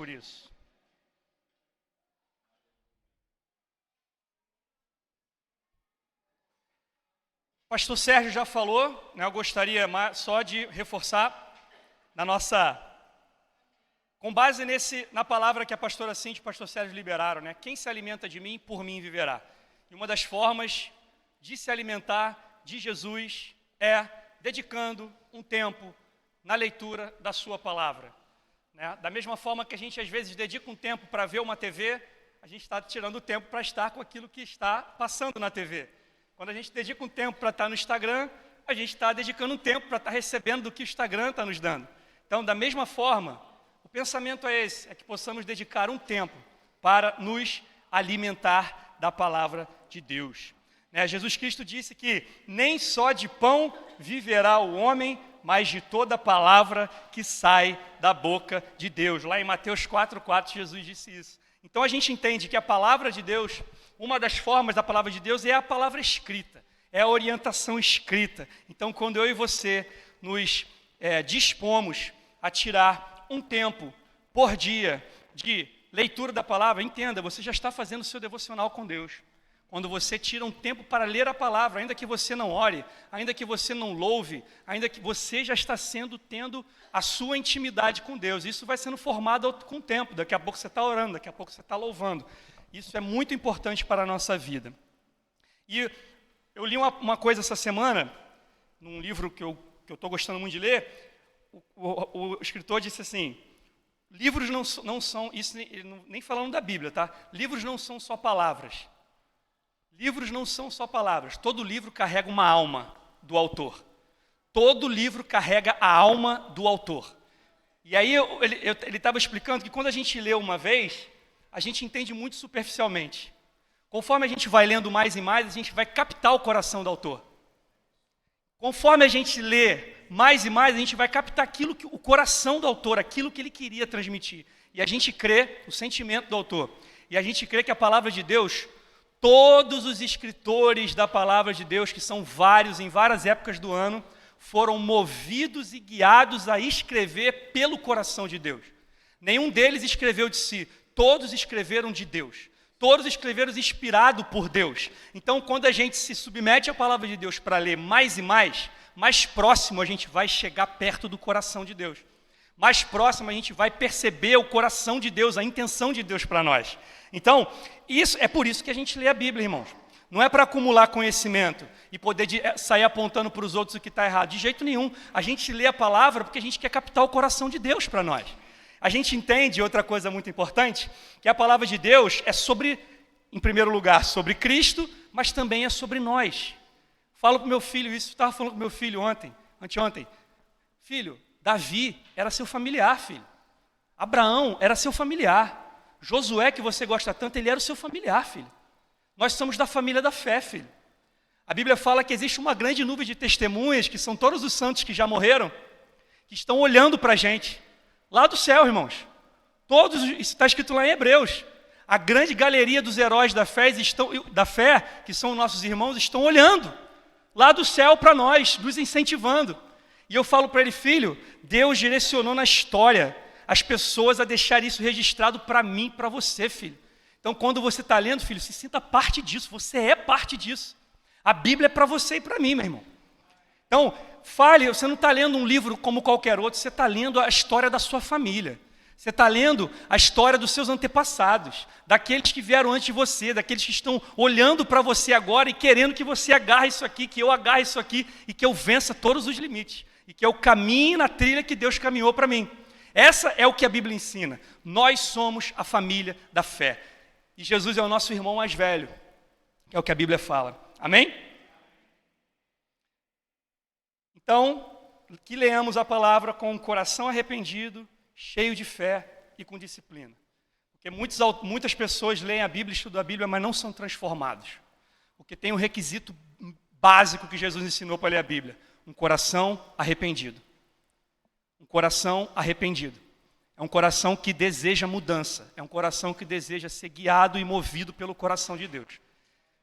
por isso. O pastor Sérgio já falou, né, eu gostaria só de reforçar com base na palavra que a pastora Cintia e o pastor Sérgio liberaram, né? Quem se alimenta de mim, por mim viverá. E uma das formas de se alimentar de Jesus é dedicando um tempo na leitura da sua palavra, né? Da mesma forma que a gente às vezes dedica um tempo para ver uma TV, a gente está tirando o tempo para estar com aquilo que está passando na TV. Quando a gente dedica um tempo para estar no Instagram, a gente está dedicando um tempo para estar recebendo do que o Instagram está nos dando. Então, da mesma forma, o pensamento é esse, é que possamos dedicar um tempo para nos alimentar da palavra de Deus. Né? Jesus Cristo disse que nem só de pão viverá o homem, mas de toda palavra que sai da boca de Deus. Lá em Mateus 4,4, Jesus disse isso. Então a gente entende que a palavra de Deus, uma das formas da palavra de Deus é a palavra escrita, é a orientação escrita. Então quando eu e você nos dispomos a tirar um tempo por dia de leitura da palavra, entenda, você já está fazendo o seu devocional com Deus. Quando você tira um tempo para ler a palavra, ainda que você não ore, ainda que você não louve, ainda que você já está tendo a sua intimidade com Deus. Isso vai sendo formado com o tempo. Daqui a pouco você está orando, daqui a pouco você está louvando. Isso é muito importante para a nossa vida. E eu li uma coisa essa semana, num livro que eu estou gostando muito de ler, o escritor disse assim, livros não são, isso nem falando da Bíblia, tá? Livros não são só palavras. Livros não são só palavras. Todo livro carrega uma alma do autor. Todo livro carrega a alma do autor. E aí ele estava explicando que quando a gente lê uma vez, a gente entende muito superficialmente. Conforme a gente vai lendo mais e mais, a gente vai captar o coração do autor. Conforme a gente lê mais e mais, a gente vai captar o coração do autor, aquilo que ele queria transmitir. E a gente crê o sentimento do autor. E a gente crê que a palavra de Deus, todos os escritores da palavra de Deus, que são vários, em várias épocas do ano, foram movidos e guiados a escrever pelo coração de Deus. Nenhum deles escreveu de si, todos escreveram de Deus. Todos escreveram inspirado por Deus. Então, quando a gente se submete à palavra de Deus para ler mais e mais próximo a gente vai chegar perto do coração de Deus. Mais próximo a gente vai perceber o coração de Deus, a intenção de Deus para nós. Então, é por isso que a gente lê a Bíblia, irmãos. Não é para acumular conhecimento e poder sair apontando para os outros o que está errado. De jeito nenhum. A gente lê a palavra porque a gente quer captar o coração de Deus para nós. A gente entende, outra coisa muito importante, que a palavra de Deus é em primeiro lugar, sobre Cristo, mas também é sobre nós. Falo para o meu filho isso, estava falando com meu filho anteontem. Filho, Davi era seu familiar, filho. Abraão era seu familiar. Josué, que você gosta tanto, ele era o seu familiar, filho. Nós somos da família da fé, filho. A Bíblia fala que existe uma grande nuvem de testemunhas, que são todos os santos que já morreram, que estão olhando para a gente. Lá do céu, irmãos. Todos, isso está escrito lá em Hebreus. A grande galeria dos heróis da fé, que são nossos irmãos, estão olhando lá do céu para nós, nos incentivando. E eu falo para ele, filho, Deus direcionou na história as pessoas a deixar isso registrado para mim, para você, filho. Então, quando você está lendo, filho, se sinta parte disso, você é parte disso. A Bíblia é para você e para mim, meu irmão. Então, você não está lendo um livro como qualquer outro, você está lendo a história da sua família. Você está lendo a história dos seus antepassados, daqueles que vieram antes de você, daqueles que estão olhando para você agora e querendo que você agarre isso aqui, que eu agarre isso aqui e que eu vença todos os limites. E que eu caminhe na trilha que Deus caminhou para mim. Essa é o que a Bíblia ensina. Nós somos a família da fé. E Jesus é o nosso irmão mais velho, que é o que a Bíblia fala. Amém? Então, que leamos a palavra com um coração arrependido, cheio de fé e com disciplina. Porque muitas pessoas leem a Bíblia, estudam a Bíblia, mas não são transformados. Porque tem um requisito básico que Jesus ensinou para ler a Bíblia. Um coração arrependido. Um coração arrependido. É um coração que deseja mudança. É um coração que deseja ser guiado e movido pelo coração de Deus.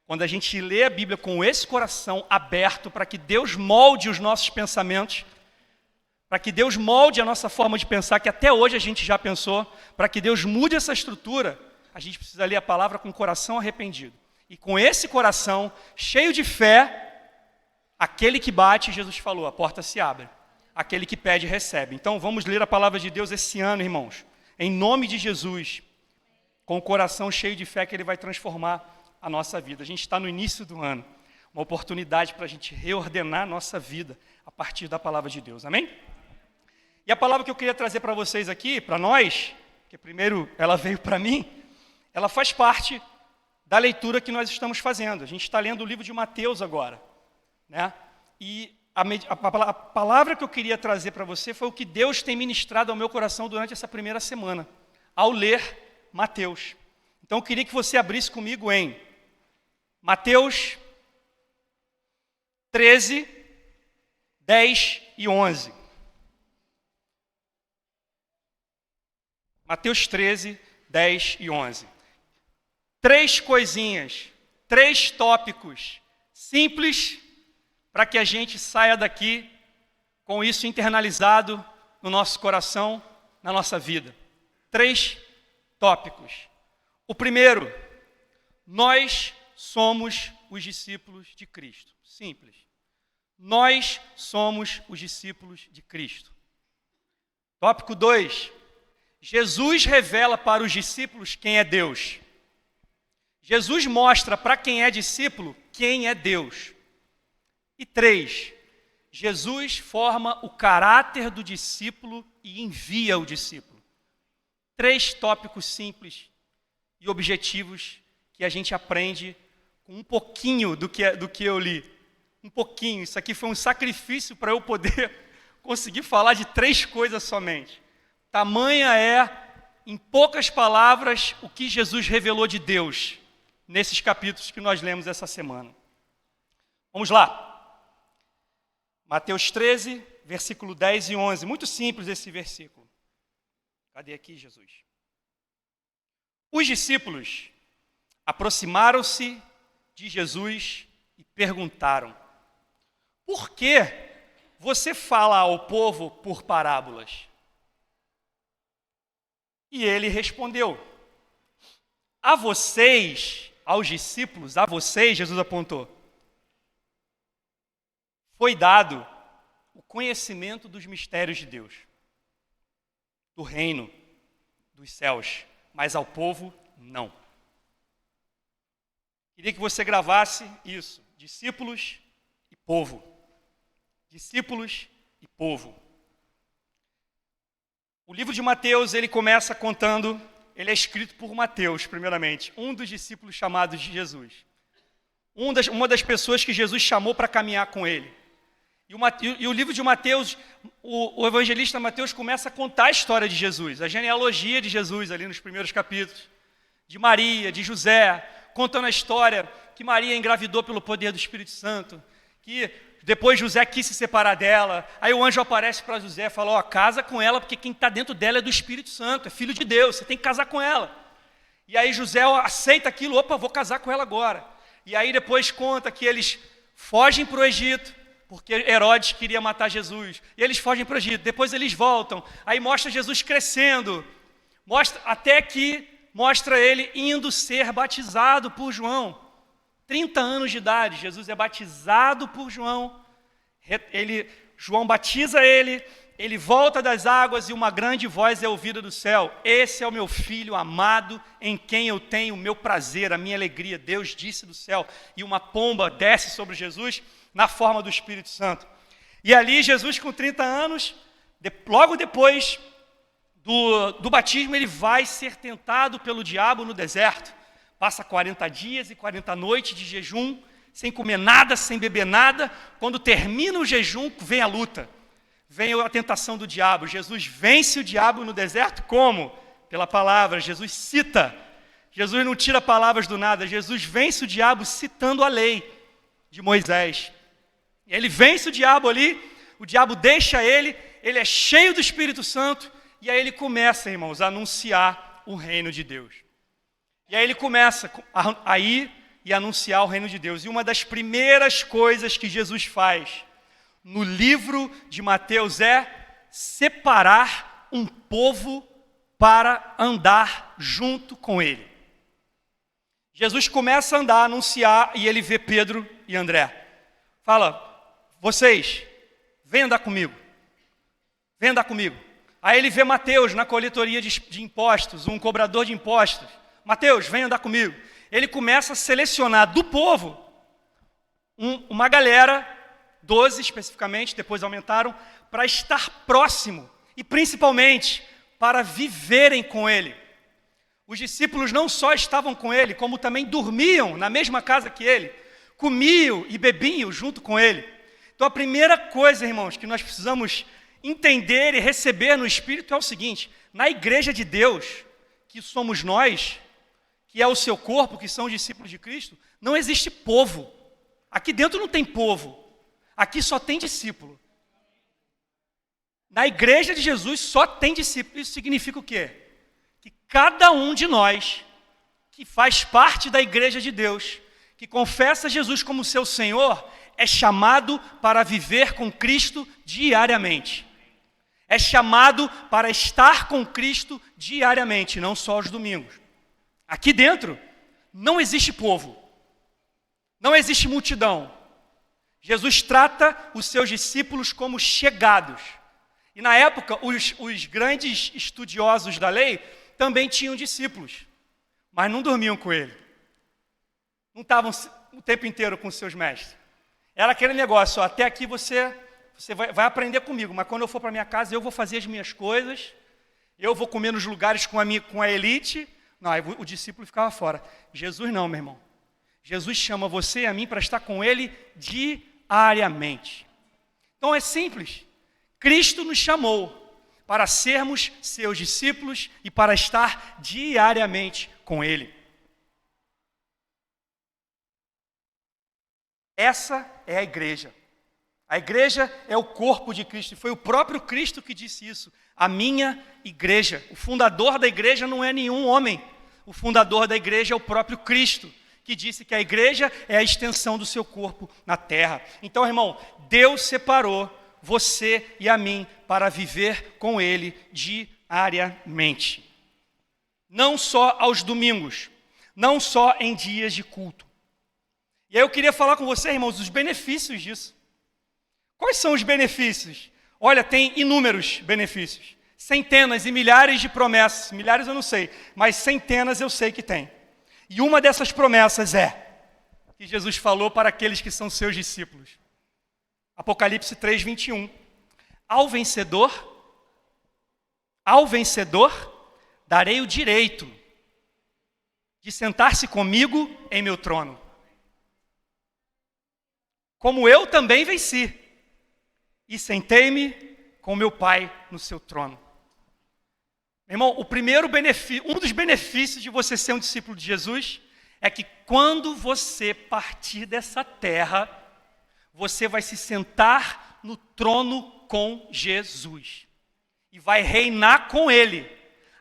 Quando a gente lê a Bíblia com esse coração aberto para que Deus molde os nossos pensamentos, para que Deus molde a nossa forma de pensar, que até hoje a gente já pensou, para que Deus mude essa estrutura, a gente precisa ler a palavra com o coração arrependido. E com esse coração, cheio de fé, aquele que bate, Jesus falou, a porta se abre. Aquele que pede, recebe. Então vamos ler a palavra de Deus esse ano, irmãos. Em nome de Jesus, com o coração cheio de fé que Ele vai transformar a nossa vida. A gente está no início do ano. Uma oportunidade para a gente reordenar a nossa vida a partir da palavra de Deus. Amém? E a palavra que eu queria trazer para vocês aqui, para nós, que primeiro ela veio para mim, ela faz parte da leitura que nós estamos fazendo. A gente está lendo o livro de Mateus agora, né? E a palavra que eu queria trazer para você foi o que Deus tem ministrado ao meu coração durante essa primeira semana, ao ler Mateus. Então eu queria que você abrisse comigo em Mateus 13, 10 e 11. Mateus 13, 10 e 11. 3 coisinhas, 3 tópicos simples para que a gente saia daqui com isso internalizado no nosso coração, na nossa vida. 3 tópicos. O primeiro, nós somos os discípulos de Cristo. Simples. Nós somos os discípulos de Cristo. Tópico 2. Jesus revela para os discípulos quem é Deus. Jesus mostra para quem é discípulo quem é Deus. E 3, Jesus forma o caráter do discípulo e envia o discípulo. 3 tópicos simples e objetivos que a gente aprende com um pouquinho do que eu li. Um pouquinho. Isso aqui foi um sacrifício para eu poder conseguir falar de 3 coisas somente. Tamanha é, em poucas palavras, o que Jesus revelou de Deus nesses capítulos que nós lemos essa semana. Vamos lá. Mateus 13, versículo 10 e 11. Muito simples esse versículo. Cadê aqui, Jesus? Os discípulos aproximaram-se de Jesus e perguntaram: por que você fala ao povo por parábolas? E ele respondeu: a vocês, aos discípulos, a vocês, Jesus apontou, foi dado o conhecimento dos mistérios de Deus, do reino, dos céus, mas ao povo não. Queria que você gravasse isso, discípulos e povo. Discípulos e povo. O livro de Mateus, ele começa contando, ele é escrito por Mateus, primeiramente, um dos discípulos chamados de Jesus. Uma das pessoas que Jesus chamou para caminhar com ele. E o livro de Mateus, o evangelista Mateus começa a contar a história de Jesus, a genealogia de Jesus ali nos primeiros capítulos, de Maria, de José, contando a história que Maria engravidou pelo poder do Espírito Santo, que depois José quis se separar dela, aí o anjo aparece para José e fala: casa com ela, porque quem está dentro dela é do Espírito Santo, é filho de Deus, você tem que casar com ela. E aí José aceita aquilo, vou casar com ela agora. E aí depois conta que eles fogem para o Egito, porque Herodes queria matar Jesus. E eles fogem para o Egito, depois eles voltam. Aí mostra Jesus crescendo, até que mostra ele indo ser batizado por João. 30 anos de idade, Jesus é batizado por João. João batiza ele, ele volta das águas e uma grande voz é ouvida do céu: esse é o meu filho amado, em quem eu tenho o meu prazer, a minha alegria. Deus disse do céu, e uma pomba desce sobre Jesus na forma do Espírito Santo. E ali Jesus, com 30 anos, logo depois do batismo, ele vai ser tentado pelo diabo no deserto. Passa 40 dias e 40 noites de jejum, sem comer nada, sem beber nada. Quando termina o jejum, vem a luta. Vem a tentação do diabo. Jesus vence o diabo no deserto como? Pela palavra. Jesus cita. Jesus não tira palavras do nada. Jesus vence o diabo citando a lei de Moisés. E ele vence o diabo ali, o diabo deixa ele é cheio do Espírito Santo, e aí ele começa, irmãos, a anunciar o reino de Deus. E aí ele começa a ir e anunciar o reino de Deus. E uma das primeiras coisas que Jesus faz no livro de Mateus é separar um povo para andar junto com ele. Jesus começa a andar, a anunciar, e ele vê Pedro e André. Fala, vocês, vem andar comigo. Vem andar comigo. Aí ele vê Mateus na coletoria de impostos, um cobrador de impostos. Mateus, vem andar comigo. Ele começa a selecionar do povo uma galera, 12 especificamente, depois aumentaram, para estar próximo e principalmente para viverem com ele. Os discípulos não só estavam com ele, como também dormiam na mesma casa que ele, comiam e bebiam junto com ele. Então a primeira coisa, irmãos, que nós precisamos entender e receber no Espírito é o seguinte: na igreja de Deus, que somos nós, que é o seu corpo, que são os discípulos de Cristo, não existe povo. Aqui dentro não tem povo, aqui só tem discípulo. Na igreja de Jesus só tem discípulo. Isso significa o quê? Que cada um de nós, que faz parte da igreja de Deus, que confessa Jesus como seu Senhor, é chamado para viver com Cristo diariamente. É chamado para estar com Cristo diariamente, não só aos domingos. Aqui dentro não existe povo, não existe multidão. Jesus trata os seus discípulos como chegados. E na época, os grandes estudiosos da lei também tinham discípulos, mas não dormiam com ele. Não estavam o tempo inteiro com os seus mestres. Era aquele negócio, ó, até aqui você vai aprender comigo, mas quando eu for para minha casa, eu vou fazer as minhas coisas, eu vou comer nos lugares com a elite. Não, o discípulo ficava fora. Jesus não, meu irmão. Jesus chama você e a mim para estar com ele diariamente. Então é simples. Cristo nos chamou para sermos seus discípulos e para estar diariamente com ele. Essa é a igreja. A igreja é o corpo de Cristo. E foi o próprio Cristo que disse isso. A minha igreja. O fundador da igreja não é nenhum homem. O fundador da igreja é o próprio Cristo, que disse que a igreja é a extensão do seu corpo na terra. Então, irmão, Deus separou você e a mim para viver com ele diariamente. Não só aos domingos, não só em dias de culto. E aí eu queria falar com você, irmãos, os benefícios disso. Quais são os benefícios? Olha, tem inúmeros benefícios. Centenas e milhares de promessas. Milhares eu não sei, mas centenas eu sei que tem. E uma dessas promessas é que Jesus falou para aqueles que são seus discípulos. Apocalipse 3:21. Ao vencedor, darei o direito de sentar-se comigo em meu trono. Como eu também venci e sentei-me com meu Pai no seu trono. Meu irmão, um dos benefícios de você ser um discípulo de Jesus é que quando você partir dessa terra, você vai se sentar no trono com Jesus e vai reinar com ele,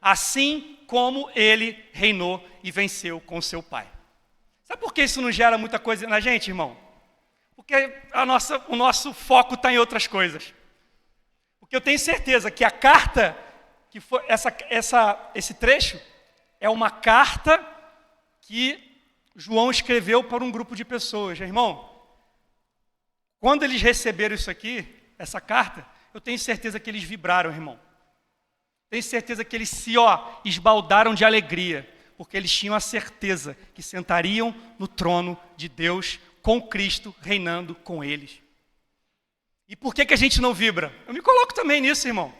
assim como ele reinou e venceu com seu Pai. Sabe por que isso não gera muita coisa na gente, irmão? Porque o nosso foco está em outras coisas. Porque eu tenho certeza que a carta, que foi esse trecho, é uma carta que João escreveu para um grupo de pessoas. Irmão, quando eles receberam isso aqui, essa carta, eu tenho certeza que eles vibraram, irmão. Tenho certeza que eles se esbaldaram de alegria, porque eles tinham a certeza que sentariam no trono de Deus com Cristo reinando com eles. E por que a gente não vibra? Eu me coloco também nisso, irmão.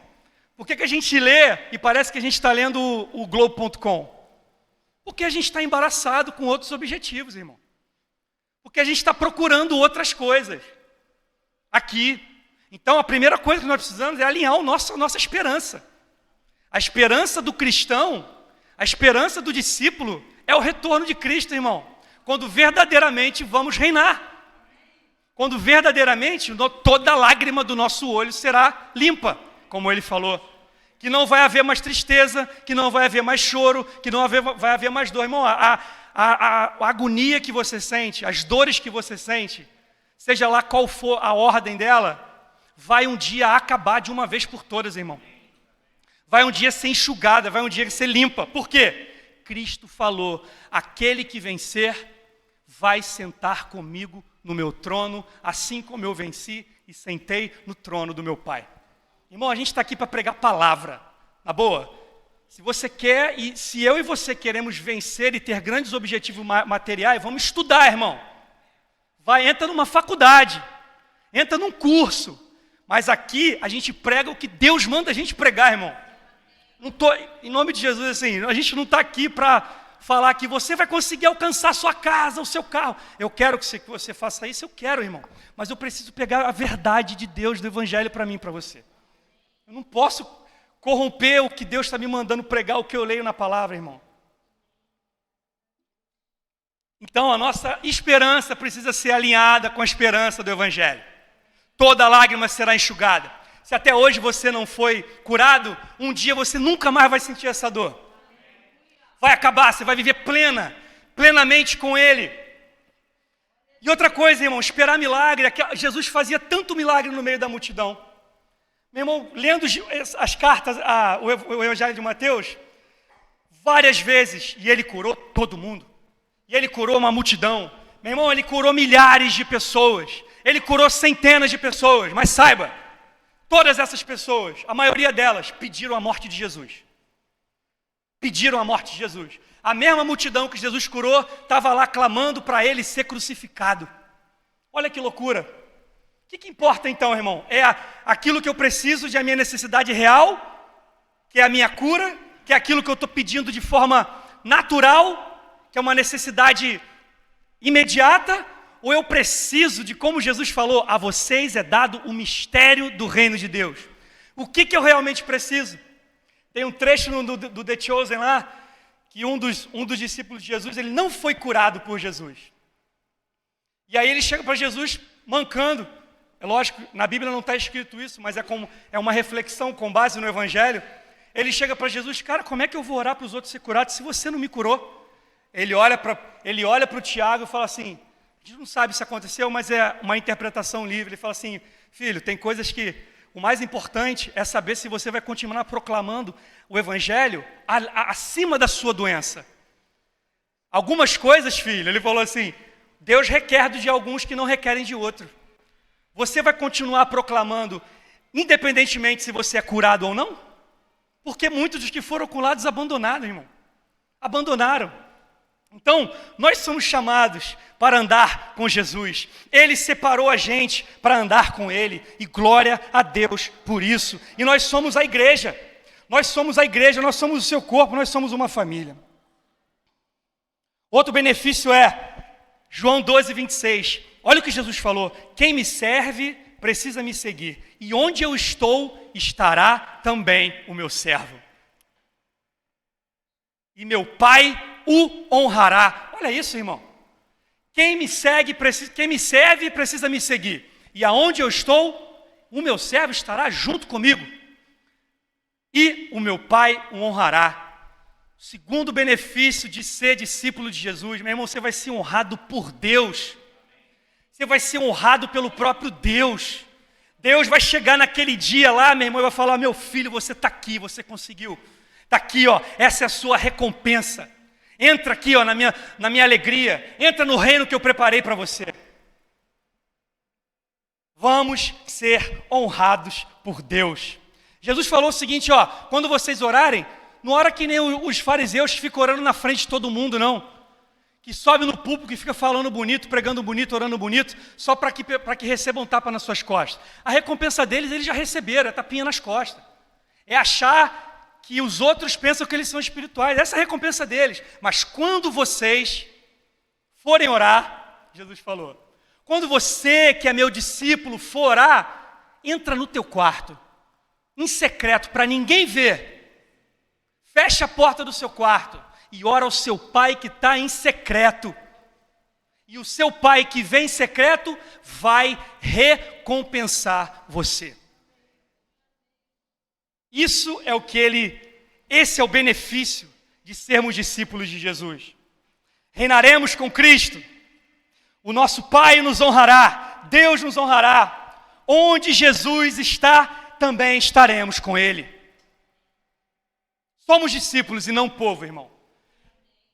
Por que a gente lê e parece que a gente está lendo o Globo.com? Porque a gente está embaraçado com outros objetivos, irmão. Porque a gente está procurando outras coisas aqui. Então a primeira coisa que nós precisamos é alinhar a nossa esperança. A esperança do cristão, a esperança do discípulo é o retorno de Cristo, irmão. Quando verdadeiramente vamos reinar. Quando verdadeiramente toda lágrima do nosso olho será limpa, como ele falou. Que não vai haver mais tristeza, que não vai haver mais choro, que não vai haver mais dor. Irmão, a agonia que você sente, as dores que você sente, seja lá qual for a ordem dela, vai um dia acabar de uma vez por todas, irmão. Vai um dia ser enxugada, vai um dia ser limpa. Por quê? Cristo falou, aquele que vencer vai sentar comigo no meu trono, assim como eu venci e sentei no trono do meu Pai. Irmão, a gente está aqui para pregar palavra, na boa. Se você quer, e se eu e você queremos vencer e ter grandes objetivos materiais, vamos estudar, irmão. Entra numa faculdade, entra num curso. Mas aqui a gente prega o que Deus manda a gente pregar, irmão. Em nome de Jesus, assim, a gente não está aqui para falar que você vai conseguir alcançar a sua casa, o seu carro. Eu quero que você faça isso, eu quero, irmão. Mas eu preciso pegar a verdade de Deus, do Evangelho para mim e para você. Eu não posso corromper o que Deus está me mandando pregar, o que eu leio na palavra, irmão. Então, a nossa esperança precisa ser alinhada com a esperança do Evangelho. Toda lágrima será enxugada. Se até hoje você não foi curado, um dia você nunca mais vai sentir essa dor. Vai acabar, você vai viver plenamente com Ele. E outra coisa, irmão, esperar milagre. Jesus fazia tanto milagre no meio da multidão. Meu irmão, lendo as cartas, o Evangelho de Mateus, várias vezes, e Ele curou todo mundo. E Ele curou uma multidão. Meu irmão, Ele curou milhares de pessoas. Ele curou centenas de pessoas. Mas saiba, todas essas pessoas, a maioria delas, pediram a morte de Jesus. Pediram a morte de Jesus. A mesma multidão que Jesus curou, estava lá clamando para Ele ser crucificado. Olha que loucura. O que importa então, irmão? É aquilo que eu preciso, de a minha necessidade real, que é a minha cura, que é aquilo que eu estou pedindo de forma natural, que é uma necessidade imediata, ou eu preciso de, como Jesus falou, a vocês é dado o mistério do reino de Deus. O que eu realmente preciso? Tem um trecho do The Chosen lá, que um dos discípulos de Jesus, ele não foi curado por Jesus. E aí ele chega para Jesus mancando. É lógico, na Bíblia não está escrito isso, mas é uma reflexão com base no Evangelho. Ele chega para Jesus, cara, como é que eu vou orar para os outros ser curados se você não me curou? Ele olha para o Tiago e fala assim, a gente não sabe se aconteceu, mas é uma interpretação livre. Ele fala assim, filho, tem coisas que o mais importante é saber se você vai continuar proclamando o Evangelho acima da sua doença. Algumas coisas, filho, ele falou assim, Deus requer de alguns que não requerem de outros. Você vai continuar proclamando, independentemente se você é curado ou não? Porque muitos dos que foram curados abandonaram, irmão. Abandonaram. Então, nós somos chamados para andar com Jesus. Ele separou a gente para andar com Ele. E glória a Deus por isso. E nós somos a igreja. Nós somos a igreja, nós somos o seu corpo, nós somos uma família. Outro benefício é João 12, 26. Olha o que Jesus falou. Quem me serve precisa me seguir. E onde eu estou, estará também o meu servo. E meu Pai o honrará. Olha isso, irmão. Quem me serve precisa me seguir. E aonde eu estou, o meu servo estará junto comigo. E o meu Pai o honrará. Segundo benefício de ser discípulo de Jesus, meu irmão, você vai ser honrado por Deus. Você vai ser honrado pelo próprio Deus. Deus vai chegar naquele dia lá, meu irmão, e vai falar, meu filho, você está aqui, você conseguiu. Está aqui, ó, essa é a sua recompensa. Entra aqui, ó, na minha alegria. Entra no reino que eu preparei para você. Vamos ser honrados por Deus. Jesus falou o seguinte, ó, quando vocês orarem, não ora que nem os fariseus que ficam orando na frente de todo mundo, não. Que sobe no púlpito e fica falando bonito, pregando bonito, orando bonito, só para que recebam tapa nas suas costas. A recompensa deles, eles já receberam, é tapinha nas costas. É achar que os outros pensam que eles são espirituais. Essa é a recompensa deles. Mas quando vocês forem orar, Jesus falou, quando você, que é meu discípulo, for orar, entra no teu quarto, em secreto, para ninguém ver. Fecha a porta do seu quarto e ora ao seu Pai que está em secreto. E o seu Pai que vem em secreto vai recompensar você. Esse é o benefício de sermos discípulos de Jesus. Reinaremos com Cristo. O nosso Pai nos honrará. Deus nos honrará. onde Jesus está, também estaremos com Ele. Somos discípulos e não povo, irmão.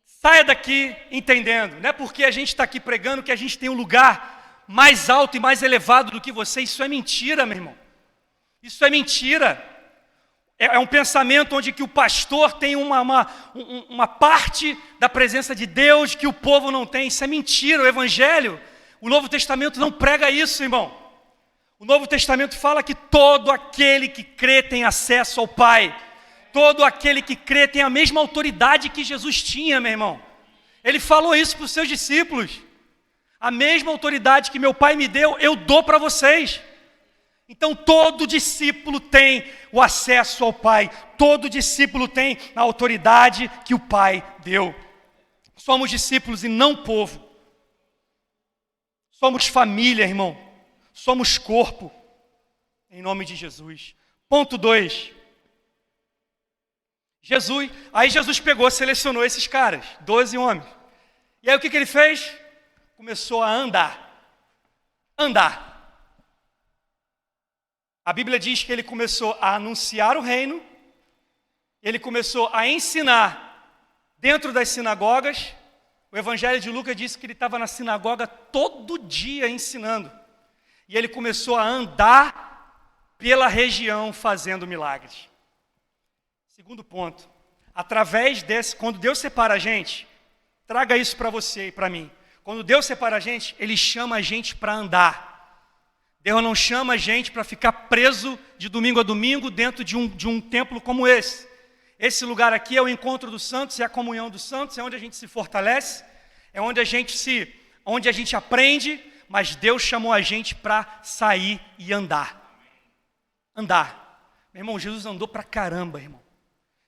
Saia daqui entendendo, não é porque a gente está aqui pregando que a gente tem um lugar mais alto e mais elevado do que você. Isso é mentira, meu irmão. Isso é mentira. É um pensamento onde que o pastor tem uma parte da presença de Deus que o povo não tem. Isso é mentira. O Evangelho, o Novo Testamento não prega isso, irmão. O Novo Testamento fala que todo aquele que crê tem acesso ao Pai. Todo aquele que crê tem a mesma autoridade que Jesus tinha, meu irmão. Ele falou isso para os seus discípulos. A mesma autoridade que meu Pai me deu, eu dou para vocês. Então todo discípulo tem o acesso ao Pai. Todo discípulo tem a autoridade que o Pai deu. Somos discípulos e não povo. Somos família, irmão. Somos corpo. Em nome de Jesus. Ponto 2. Jesus pegou, selecionou esses caras, 12 homens. E aí o que ele fez? Começou a andar. Andar. A Bíblia diz que ele começou a anunciar o reino, ele começou a ensinar dentro das sinagogas. O Evangelho de Lucas diz que ele estava na sinagoga todo dia ensinando. E ele começou a andar pela região fazendo milagres. Segundo ponto, através desse, quando Deus separa a gente, traga isso para você e para mim. Quando Deus separa a gente, Ele chama a gente para andar. Deus não chama a gente para ficar preso de domingo a domingo dentro de um templo como esse. Esse lugar aqui é o encontro dos santos, é a comunhão dos santos, é onde a gente se fortalece, é onde a gente aprende, mas Deus chamou a gente para sair e andar. Andar. Meu irmão, Jesus andou para caramba, irmão.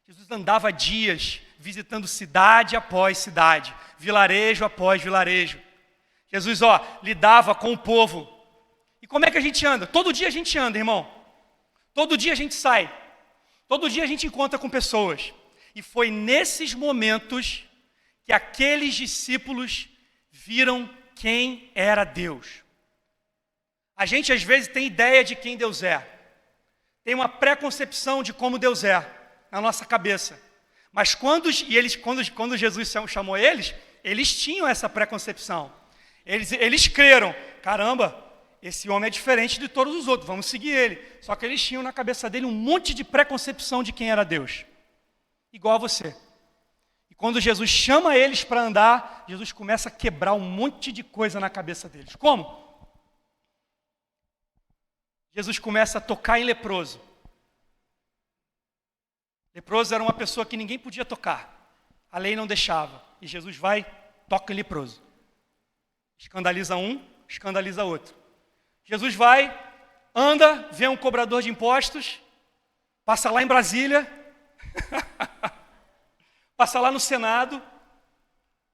Jesus andava dias visitando cidade após cidade, vilarejo após vilarejo. Jesus, lidava com o povo. E como é que a gente anda? Todo dia a gente anda, irmão. Todo dia a gente sai. Todo dia a gente encontra com pessoas. E foi nesses momentos que aqueles discípulos viram quem era Deus. A gente às vezes tem ideia de quem Deus é. Tem uma preconcepção de como Deus é na nossa cabeça. Mas quando Jesus chamou eles tinham essa preconcepção. Eles creram, caramba, esse homem é diferente de todos os outros, vamos seguir ele. Só que eles tinham na cabeça dele um monte de preconcepção de quem era Deus. Igual a você. E quando Jesus chama eles para andar, Jesus começa a quebrar um monte de coisa na cabeça deles. Como? Jesus começa a tocar em leproso. Leproso era uma pessoa que ninguém podia tocar. A lei não deixava. E Jesus vai, toca em leproso. Escandaliza um, escandaliza outro. Jesus vai, anda, vê um cobrador de impostos, passa lá em Brasília, passa lá no Senado,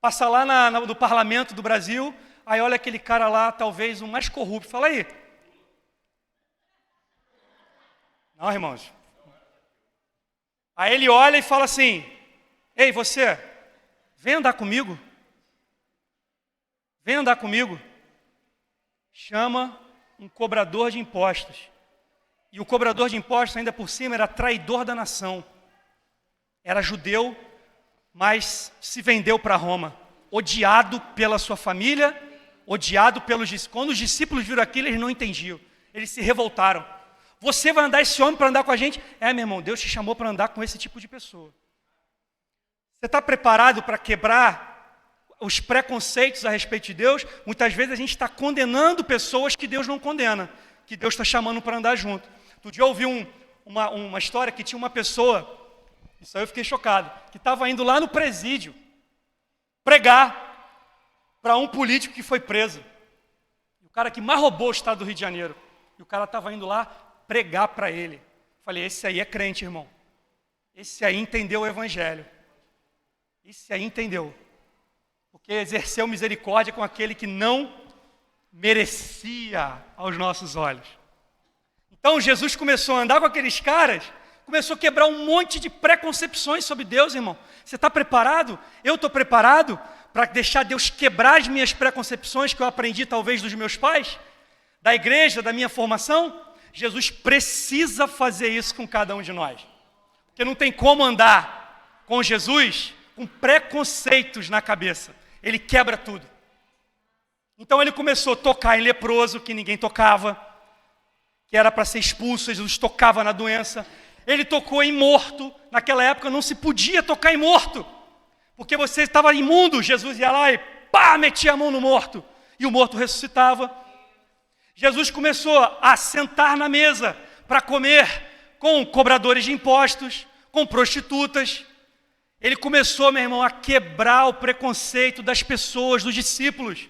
passa lá no Parlamento do Brasil, aí olha aquele cara lá, talvez o mais corrupto, fala aí. Não, irmãos. Aí ele olha e fala assim, ei, você, vem andar comigo. Vem andar comigo. Chama um cobrador de impostos. E o cobrador de impostos, ainda por cima, era traidor da nação. Era judeu, mas se vendeu para Roma. Odiado pela sua família, odiado pelos discípulos. Quando os discípulos viram aquilo, eles não entendiam. Eles se revoltaram. Você vai andar esse homem para andar com a gente? Meu irmão, Deus te chamou para andar com esse tipo de pessoa. Você está preparado para quebrar os preconceitos a respeito de Deus? Muitas vezes a gente está condenando pessoas que Deus não condena, que Deus está chamando para andar junto. Outro dia eu ouvi uma história que tinha uma pessoa, isso aí eu fiquei chocado, que estava indo lá no presídio pregar para um político que foi preso. O cara que mais roubou o estado do Rio de Janeiro. E o cara estava indo lá pregar para ele. Falei, esse aí é crente, irmão. Esse aí entendeu o Evangelho. Esse aí entendeu. Porque exerceu misericórdia com aquele que não merecia aos nossos olhos. Então Jesus começou a andar com aqueles caras, começou a quebrar um monte de preconcepções sobre Deus, irmão. Você está preparado? Eu estou preparado para deixar Deus quebrar as minhas preconcepções que eu aprendi talvez dos meus pais? da igreja, da minha formação? Jesus precisa fazer isso com cada um de nós. Porque não tem como andar com Jesus com preconceitos na cabeça. Ele quebra tudo. Então ele começou a tocar em leproso, que ninguém tocava, que era para ser expulso, Jesus tocava na doença. Ele tocou em morto, naquela época não se podia tocar em morto, porque você estava imundo, Jesus ia lá e pá, metia a mão no morto, e o morto ressuscitava. Jesus começou a sentar na mesa para comer com cobradores de impostos, com prostitutas. Ele começou, meu irmão, a quebrar o preconceito das pessoas, dos discípulos.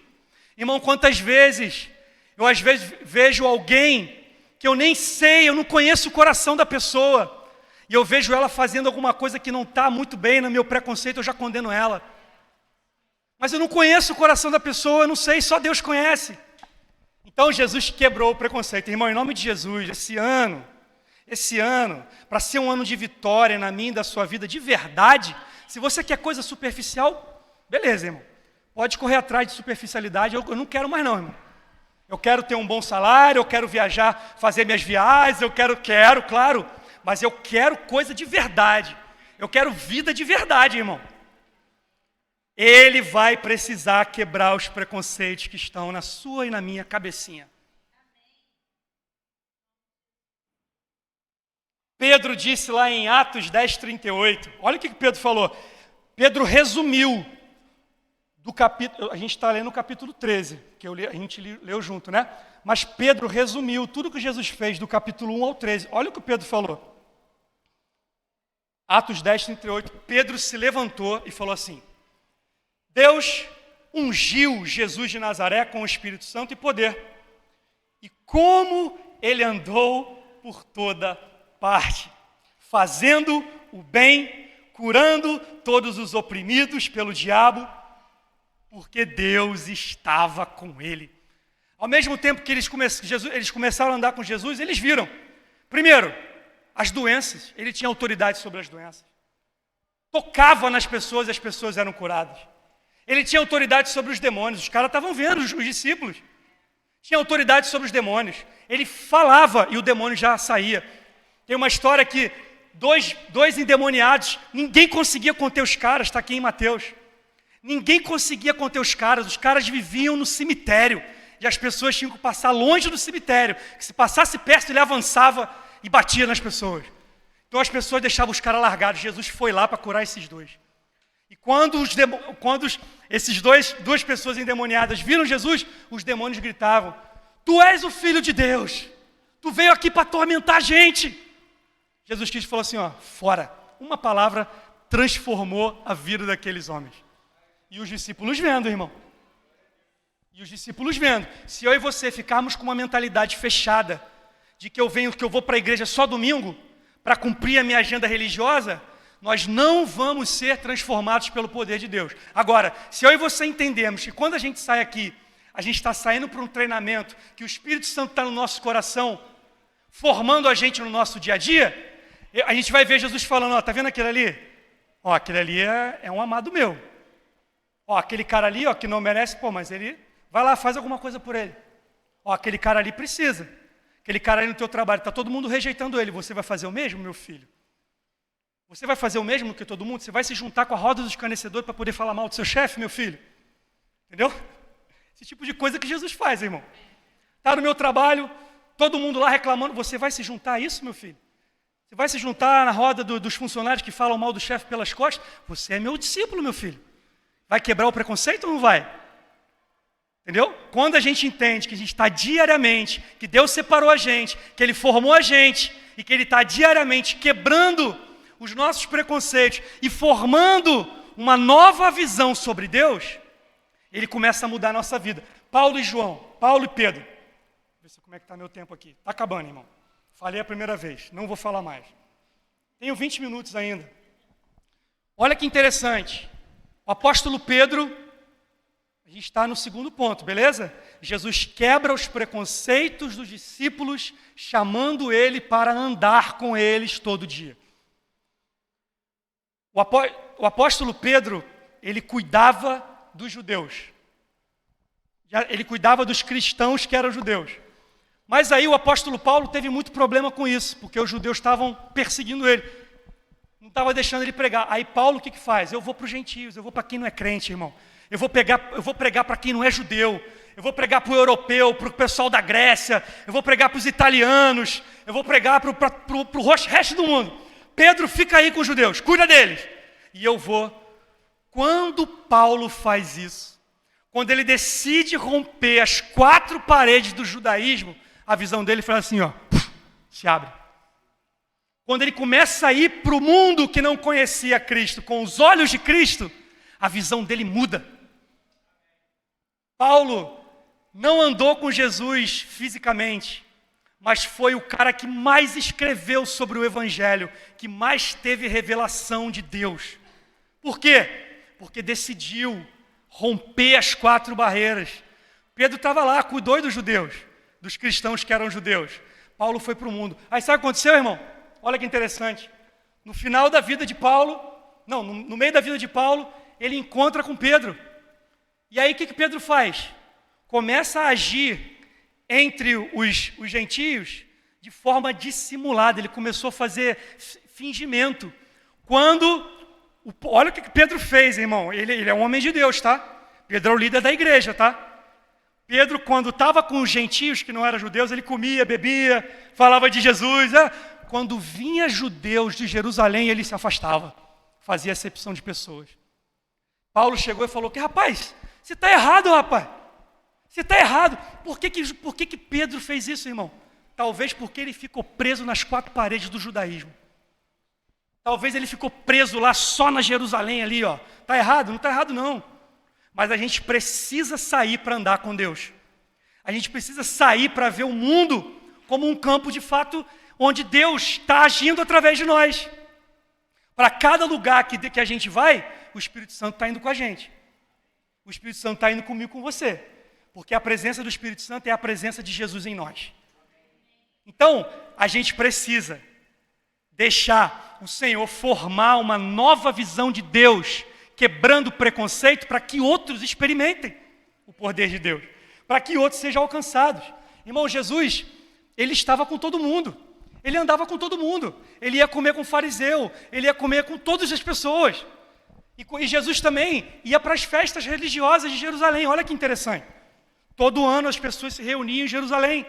Irmão, quantas vezes eu às vezes vejo alguém que eu nem sei, eu não conheço o coração da pessoa, e eu vejo ela fazendo alguma coisa que não está muito bem no meu preconceito, eu já condeno ela. Mas eu não conheço o coração da pessoa, eu não sei, só Deus conhece. Então Jesus quebrou o preconceito. Irmão, em nome de Jesus, esse ano, para ser um ano de vitória na minha e da sua vida de verdade, se você quer coisa superficial, beleza, irmão. Pode correr atrás de superficialidade, eu não quero mais não, irmão. Eu quero ter um bom salário, eu quero viajar, fazer minhas viagens, eu quero, claro, mas eu quero coisa de verdade. Eu quero vida de verdade, irmão. Ele vai precisar quebrar os preconceitos que estão na sua e na minha cabecinha. Pedro disse lá em Atos 10:38, olha o que Pedro falou. Pedro resumiu do capítulo, a gente está lendo o capítulo 13, que a gente leu junto, né? Mas Pedro resumiu tudo que Jesus fez do capítulo 1 ao 13. Olha o que Pedro falou. Atos 10:38, Pedro se levantou e falou assim: Deus ungiu Jesus de Nazaré com o Espírito Santo e poder. E como ele andou por toda parte, fazendo o bem, curando todos os oprimidos pelo diabo, porque Deus estava com ele. Ao mesmo tempo que eles começaram a andar com Jesus, eles viram, primeiro, as doenças. Ele tinha autoridade sobre as doenças. Tocava nas pessoas e as pessoas eram curadas. Ele tinha autoridade sobre os demônios. Os caras estavam vendo, os discípulos. Tinha autoridade sobre os demônios. Ele falava e o demônio já saía. Tem uma história que dois endemoniados, ninguém conseguia conter os caras, está aqui em Mateus. Ninguém conseguia conter os caras viviam no cemitério. E as pessoas tinham que passar longe do cemitério. Que se passasse perto, ele avançava e batia nas pessoas. Então as pessoas deixavam os caras largados. Jesus foi lá para curar esses dois. E quando duas pessoas endemoniadas viram Jesus, os demônios gritavam: Tu és o Filho de Deus. Tu veio aqui para atormentar a gente. Jesus Cristo falou assim, fora. Uma palavra transformou a vida daqueles homens. E os discípulos vendo, irmão. E os discípulos vendo. Se eu e você ficarmos com uma mentalidade fechada, de que eu vou para a igreja só domingo, para cumprir a minha agenda religiosa, nós não vamos ser transformados pelo poder de Deus. Agora, se eu e você entendemos que quando a gente sai aqui, a gente está saindo para um treinamento, que o Espírito Santo está no nosso coração, formando a gente no nosso dia a dia, a gente vai ver Jesus falando, tá vendo aquele ali? Aquele ali é um amado meu. Aquele cara ali, que não merece, mas ele vai lá, faz alguma coisa por ele. Aquele cara ali precisa. Aquele cara ali no teu trabalho, está todo mundo rejeitando ele. Você vai fazer o mesmo, meu filho? Você vai fazer o mesmo que todo mundo? Você vai se juntar com a roda dos escarnecedores para poder falar mal do seu chefe, meu filho? Entendeu? Esse tipo de coisa que Jesus faz, irmão. Está no meu trabalho, todo mundo lá reclamando. Você vai se juntar a isso, meu filho? Você vai se juntar na roda dos funcionários que falam mal do chefe pelas costas? Você é meu discípulo, meu filho. Vai quebrar o preconceito ou não vai? Entendeu? Quando a gente entende que a gente está diariamente, que Deus separou a gente, que Ele formou a gente, e que Ele está diariamente quebrando os nossos preconceitos e formando uma nova visão sobre Deus, Ele começa a mudar a nossa vida. Paulo e Pedro. Deixa eu ver como é que está meu tempo aqui. Está acabando, irmão. Falei a primeira vez, não vou falar mais. Tenho 20 minutos ainda. Olha que interessante. O apóstolo Pedro, a gente está no segundo ponto, beleza? Jesus quebra os preconceitos dos discípulos, chamando ele para andar com eles todo dia. O apóstolo Pedro, ele cuidava dos judeus. Ele cuidava dos cristãos que eram judeus. Mas aí o apóstolo Paulo teve muito problema com isso, porque os judeus estavam perseguindo ele, não estava deixando ele pregar. Aí Paulo o que faz? Eu vou para os gentios, eu vou para quem não é crente, irmão. Eu vou pregar para quem não é judeu, eu vou pregar para o europeu, para o pessoal da Grécia, eu vou pregar para os italianos, eu vou pregar para o resto do mundo. Pedro, fica aí com os judeus, cuida deles. E eu vou. Quando Paulo faz isso, quando ele decide romper as 4 paredes do judaísmo, a visão dele fala assim, ó, se abre. Quando ele começa a ir para o mundo que não conhecia Cristo, com os olhos de Cristo, a visão dele muda. Paulo não andou com Jesus fisicamente, mas foi o cara que mais escreveu sobre o Evangelho, que mais teve revelação de Deus. Por quê? Porque decidiu romper as 4 barreiras. Pedro estava lá, cuidou dos judeus, dos cristãos que eram judeus. Paulo foi para o mundo. Aí sabe o que aconteceu, irmão? Olha que interessante. No final da vida de Paulo, no meio da vida de Paulo, ele encontra com Pedro. E aí o que Pedro faz? Começa a agir entre os gentios de forma dissimulada. Ele começou a fazer fingimento. Olha o que Pedro fez, irmão. Ele é um homem de Deus, tá? Pedro é o líder da igreja, tá? Pedro, quando estava com os gentios que não eram judeus, ele comia, bebia, falava de Jesus. Quando vinha judeus de Jerusalém, ele se afastava. Fazia acepção de pessoas. Paulo chegou e falou que, rapaz, você está errado, rapaz. Você está errado. Por que Pedro fez isso, irmão? Talvez porque ele ficou preso nas 4 paredes do judaísmo. Talvez ele ficou preso lá só na Jerusalém ali, ó. Está errado? Não está errado, não. Mas a gente precisa sair para andar com Deus. A gente precisa sair para ver o mundo como um campo de fato onde Deus está agindo através de nós. Para cada lugar que a gente vai, o Espírito Santo está indo com a gente. O Espírito Santo está indo comigo, com você. Porque a presença do Espírito Santo é a presença de Jesus em nós. Então, a gente precisa deixar o Senhor formar uma nova visão de Deus, quebrando o preconceito para que outros experimentem o poder de Deus, para que outros sejam alcançados. Irmão, Jesus, ele estava com todo mundo, ele andava com todo mundo, ele ia comer com o fariseu, ele ia comer com todas as pessoas. E Jesus também ia para as festas religiosas de Jerusalém. Olha que interessante. Todo ano as pessoas se reuniam em Jerusalém,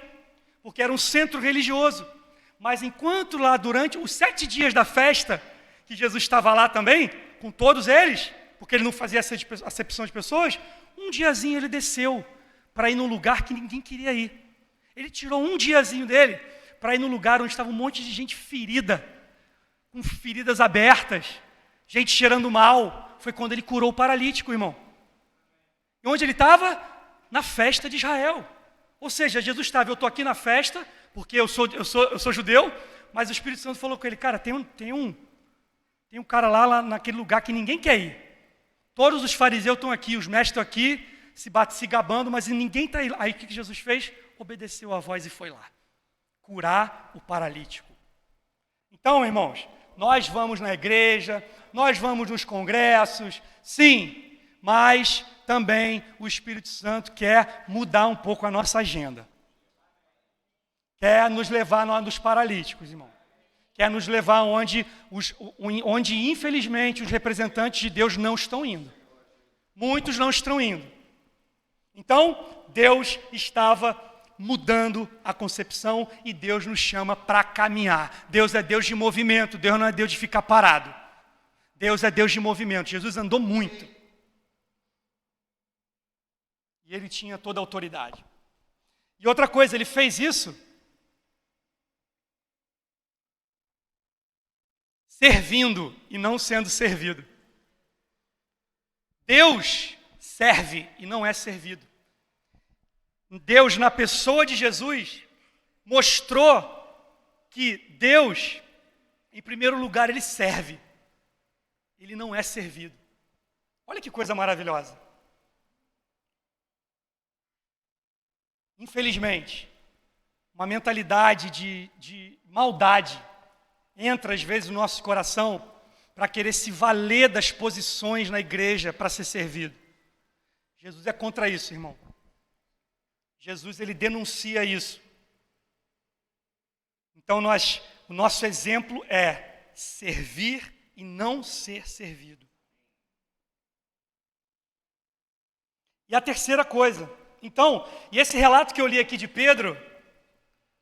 porque era um centro religioso. Mas enquanto lá, durante os 7 dias da festa, que Jesus estava lá também, com todos eles, porque ele não fazia acepção de pessoas, um diazinho ele desceu para ir num lugar que ninguém queria ir. Ele tirou um diazinho dele para ir num lugar onde estava um monte de gente ferida, com feridas abertas, gente cheirando mal. Foi quando ele curou o paralítico, irmão. E onde ele estava? Na festa de Israel. Ou seja, Jesus estava, eu estou aqui na festa, porque eu sou judeu, mas o Espírito Santo falou com ele, cara, tem um cara lá naquele lugar que ninguém quer ir. Todos os fariseus estão aqui, os mestres estão aqui, se gabando, mas ninguém está aí. Aí o que Jesus fez? Obedeceu a voz e foi lá. Curar o paralítico. Então, irmãos, nós vamos na igreja, nós vamos nos congressos, sim, mas também o Espírito Santo quer mudar um pouco a nossa agenda. Quer nos levar nos paralíticos, irmão. Quer nos levar onde infelizmente, os representantes de Deus não estão indo. Muitos não estão indo. Então, Deus estava mudando a concepção e Deus nos chama para caminhar. Deus é Deus de movimento, Deus não é Deus de ficar parado. Deus é Deus de movimento. Jesus andou muito. E ele tinha toda a autoridade. E outra coisa, ele fez isso servindo e não sendo servido. Deus serve e não é servido. Deus, na pessoa de Jesus, mostrou que Deus, em primeiro lugar, ele serve. Ele não é servido. Olha que coisa maravilhosa. Infelizmente, uma mentalidade de maldade entra às vezes no nosso coração para querer se valer das posições na igreja para ser servido. Jesus é contra isso, irmão. Jesus, ele denuncia isso. Então o nosso exemplo é servir e não ser servido. E a terceira coisa, então, e esse relato que eu li aqui de Pedro,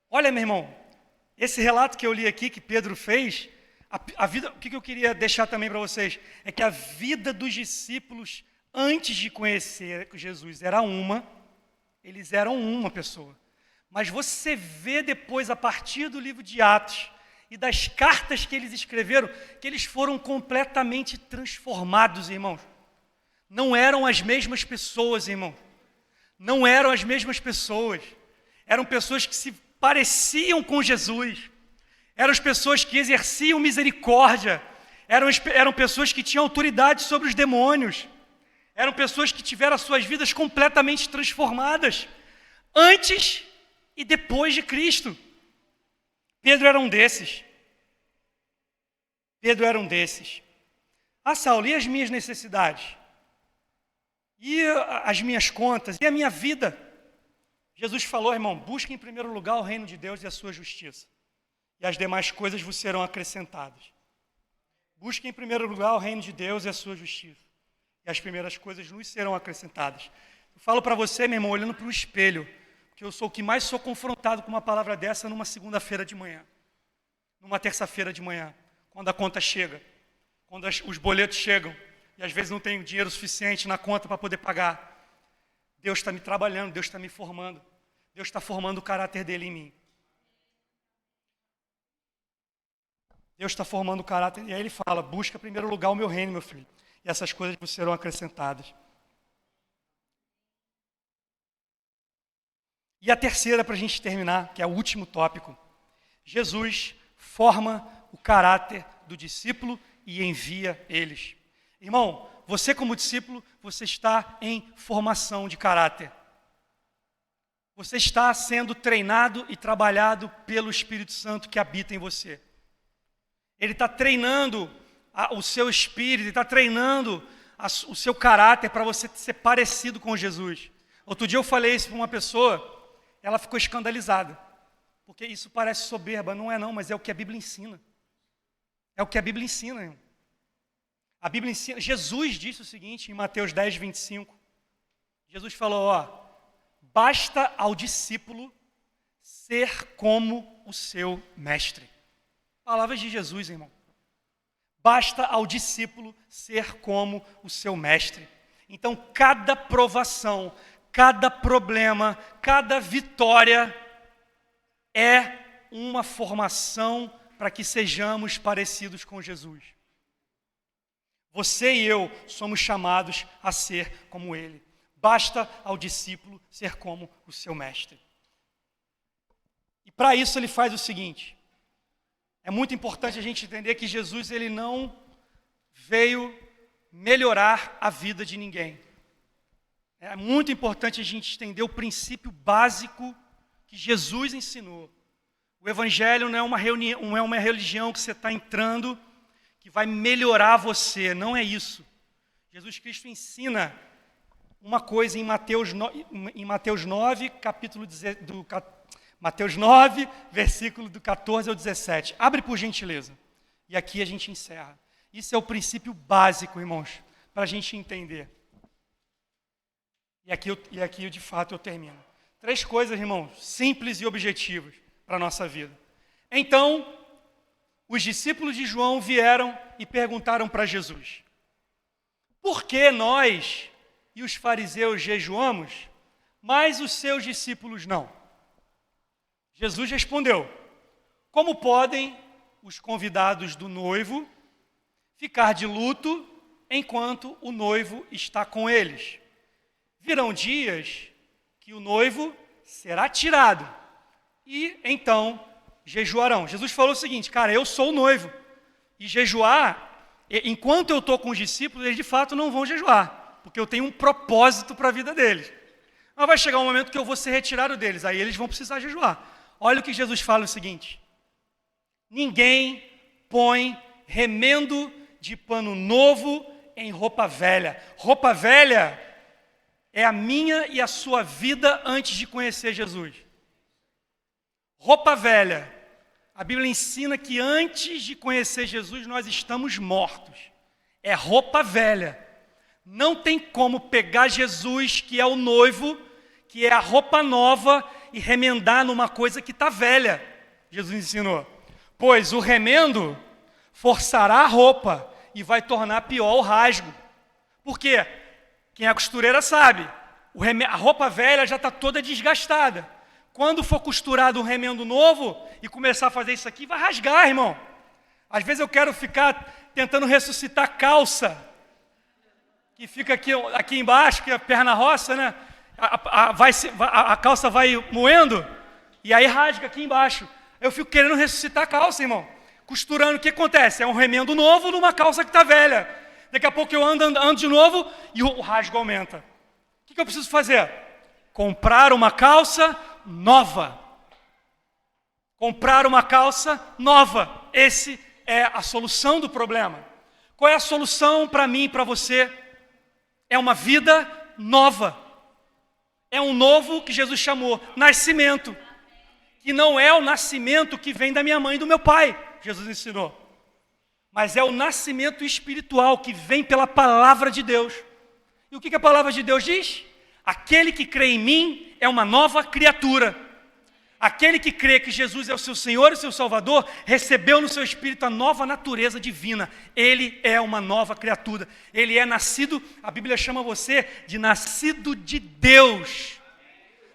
olha, meu irmão, esse relato que eu li aqui que Pedro fez, a vida, o que eu queria deixar também para vocês, é que a vida dos discípulos, antes de conhecer Jesus, eles eram uma pessoa. Mas você vê depois, a partir do livro de Atos e das cartas que eles escreveram, que eles foram completamente transformados, irmãos. Não eram as mesmas pessoas, irmãos. Não eram as mesmas pessoas. Eram pessoas que se pareciam com Jesus. Eram as pessoas que exerciam misericórdia. Eram pessoas que tinham autoridade sobre os demônios. Eram pessoas que tiveram as suas vidas completamente transformadas. Antes e depois de Cristo. Pedro era um desses. Pedro era um desses. Ah, Saulo, e as minhas necessidades? E as minhas contas? E a minha vida? Jesus falou, irmão, busque em primeiro lugar o reino de Deus e a sua justiça. E as demais coisas vos serão acrescentadas. Busque em primeiro lugar o reino de Deus e a sua justiça. E as primeiras coisas nos serão acrescentadas. Eu falo para você, meu irmão, olhando para o espelho, que eu sou o que mais sou confrontado com uma palavra dessa numa segunda-feira de manhã, numa terça-feira de manhã, quando a conta chega, quando os boletos chegam, e às vezes não tenho dinheiro suficiente na conta para poder pagar. Deus está me trabalhando, Deus está me formando, Deus está formando o caráter dele em mim. Deus está formando o caráter, e aí ele fala, busca em primeiro lugar o meu reino, meu filho, e essas coisas vos serão acrescentadas. E a terceira, para a gente terminar, que é o último tópico. Jesus forma o caráter do discípulo e envia eles. Irmão, você como discípulo, você está em formação de caráter. Você está sendo treinado e trabalhado pelo Espírito Santo que habita em você. Ele está treinando o seu espírito, ele está treinando o seu caráter para você ser parecido com Jesus. Outro dia eu falei isso para uma pessoa, ela ficou escandalizada, porque isso parece soberba, não é não, mas é o que a Bíblia ensina. É o que a Bíblia ensina, irmão. A Bíblia ensina, Jesus disse o seguinte em Mateus 10, 25. Jesus falou, basta ao discípulo ser como o seu mestre. Palavras de Jesus, irmão. Basta ao discípulo ser como o seu mestre. Então, cada provação, cada problema, cada vitória é uma formação para que sejamos parecidos com Jesus. Você e eu somos chamados a ser como Ele. Basta ao discípulo ser como o seu mestre. E para isso ele faz o seguinte. É muito importante a gente entender que Jesus ele não veio melhorar a vida de ninguém. É muito importante a gente entender o princípio básico que Jesus ensinou. O Evangelho não é uma religião que você está entrando, que vai melhorar você. Não é isso. Jesus Cristo ensina uma coisa em Mateus 9, Mateus 9, versículo do 14 ao 17. Abre por gentileza. E aqui a gente encerra. Isso é o princípio básico, irmãos, para a gente entender. E aqui, de fato, eu termino. 3 coisas, irmãos, simples e objetivas para a nossa vida. Então, os discípulos de João vieram e perguntaram para Jesus: por que nós e os fariseus jejuamos, mas os seus discípulos não? Jesus respondeu: como podem os convidados do noivo ficar de luto enquanto o noivo está com eles? Virão dias que o noivo será tirado e então jejuarão. Jesus falou o seguinte: cara, eu sou o noivo e jejuar, enquanto eu estou com os discípulos, eles de fato não vão jejuar, porque eu tenho um propósito para a vida deles. Mas vai chegar um momento que eu vou ser retirado deles, aí eles vão precisar jejuar. Olha o que Jesus fala, o seguinte: ninguém põe remendo de pano novo em roupa velha. Roupa velha é a minha e a sua vida antes de conhecer Jesus. Roupa velha A Bíblia ensina que antes de conhecer Jesus, nós estamos mortos. É roupa velha. Não tem como pegar Jesus, que é o noivo, que é a roupa nova, e remendar numa coisa que está velha. Jesus ensinou. Pois o remendo forçará a roupa e vai tornar pior o rasgo. Por quê? Quem é costureira sabe. A roupa velha já está toda desgastada. Quando for costurado um remendo novo e começar a fazer isso aqui, vai rasgar, irmão. Às vezes eu quero ficar tentando ressuscitar calça, que fica aqui embaixo, que é a perna roça, né? A calça vai moendo e aí rasga aqui embaixo. Eu fico querendo ressuscitar a calça, irmão. Costurando, o que acontece? É um remendo novo numa calça que está velha. Daqui a pouco eu ando de novo e o rasgo aumenta. O que eu preciso fazer? Comprar uma calça nova. Comprar uma calça nova. Esse é a solução do problema. Qual é a solução para mim e para você? É uma vida nova. É um novo que Jesus chamou nascimento. Que não é o nascimento que vem da minha mãe e do meu pai, Jesus ensinou. Mas é o nascimento espiritual que vem pela palavra de Deus. E o que a palavra de Deus diz? Aquele que crê em mim é uma nova criatura. Aquele que crê que Jesus é o seu Senhor e o seu Salvador, recebeu no seu espírito a nova natureza divina. Ele é uma nova criatura. Ele é nascido, a Bíblia chama você de nascido de Deus.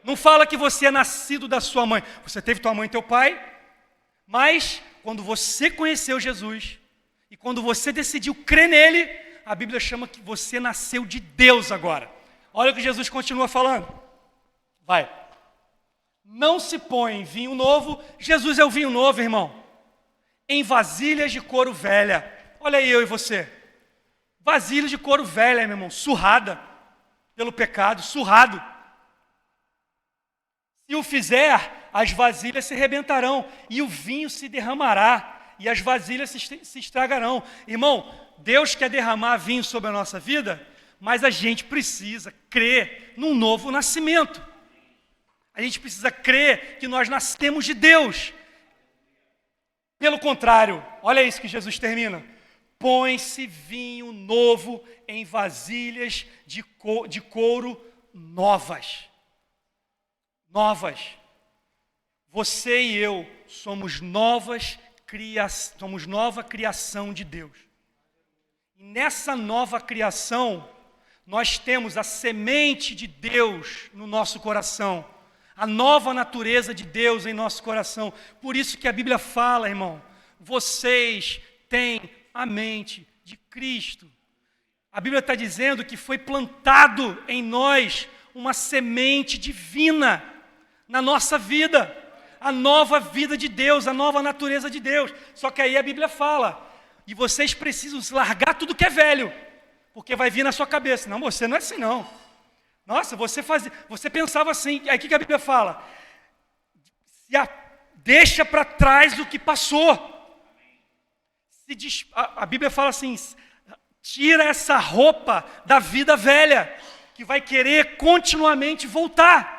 Não fala que você é nascido da sua mãe. Você teve tua mãe e teu pai, mas quando você conheceu Jesus e quando você decidiu crer nele, a Bíblia chama que você nasceu de Deus agora. Olha o que Jesus continua falando. Vai. Não se põe vinho novo. Jesus é o vinho novo, irmão. Em vasilhas de couro velha. Olha aí eu e você. Vasilha de couro velha, meu irmão. Surrada pelo pecado. Surrado. Se o fizer, as vasilhas se rebentarão. E o vinho se derramará. E as vasilhas se estragarão. Irmão, Deus quer derramar vinho sobre a nossa vida, mas a gente precisa crer num novo nascimento. A gente precisa crer que nós nascemos de Deus. Pelo contrário, olha isso que Jesus termina. Põe-se vinho novo em vasilhas de couro novas. Novas. Você e eu somos nova criação de Deus. E nessa nova criação, nós temos a semente de Deus no nosso coração. A nova natureza de Deus em nosso coração. Por isso que a Bíblia fala, irmão, vocês têm a mente de Cristo. A Bíblia está dizendo que foi plantado em nós uma semente divina na nossa vida. A nova vida de Deus, a nova natureza de Deus. Só que aí a Bíblia fala, e vocês precisam largar tudo que é velho, porque vai vir na sua cabeça. Não, você não é assim não. Nossa, você pensava assim. Aí o que a Bíblia fala? Deixa para trás o que passou. A Bíblia fala assim, tira essa roupa da vida velha, que vai querer continuamente voltar.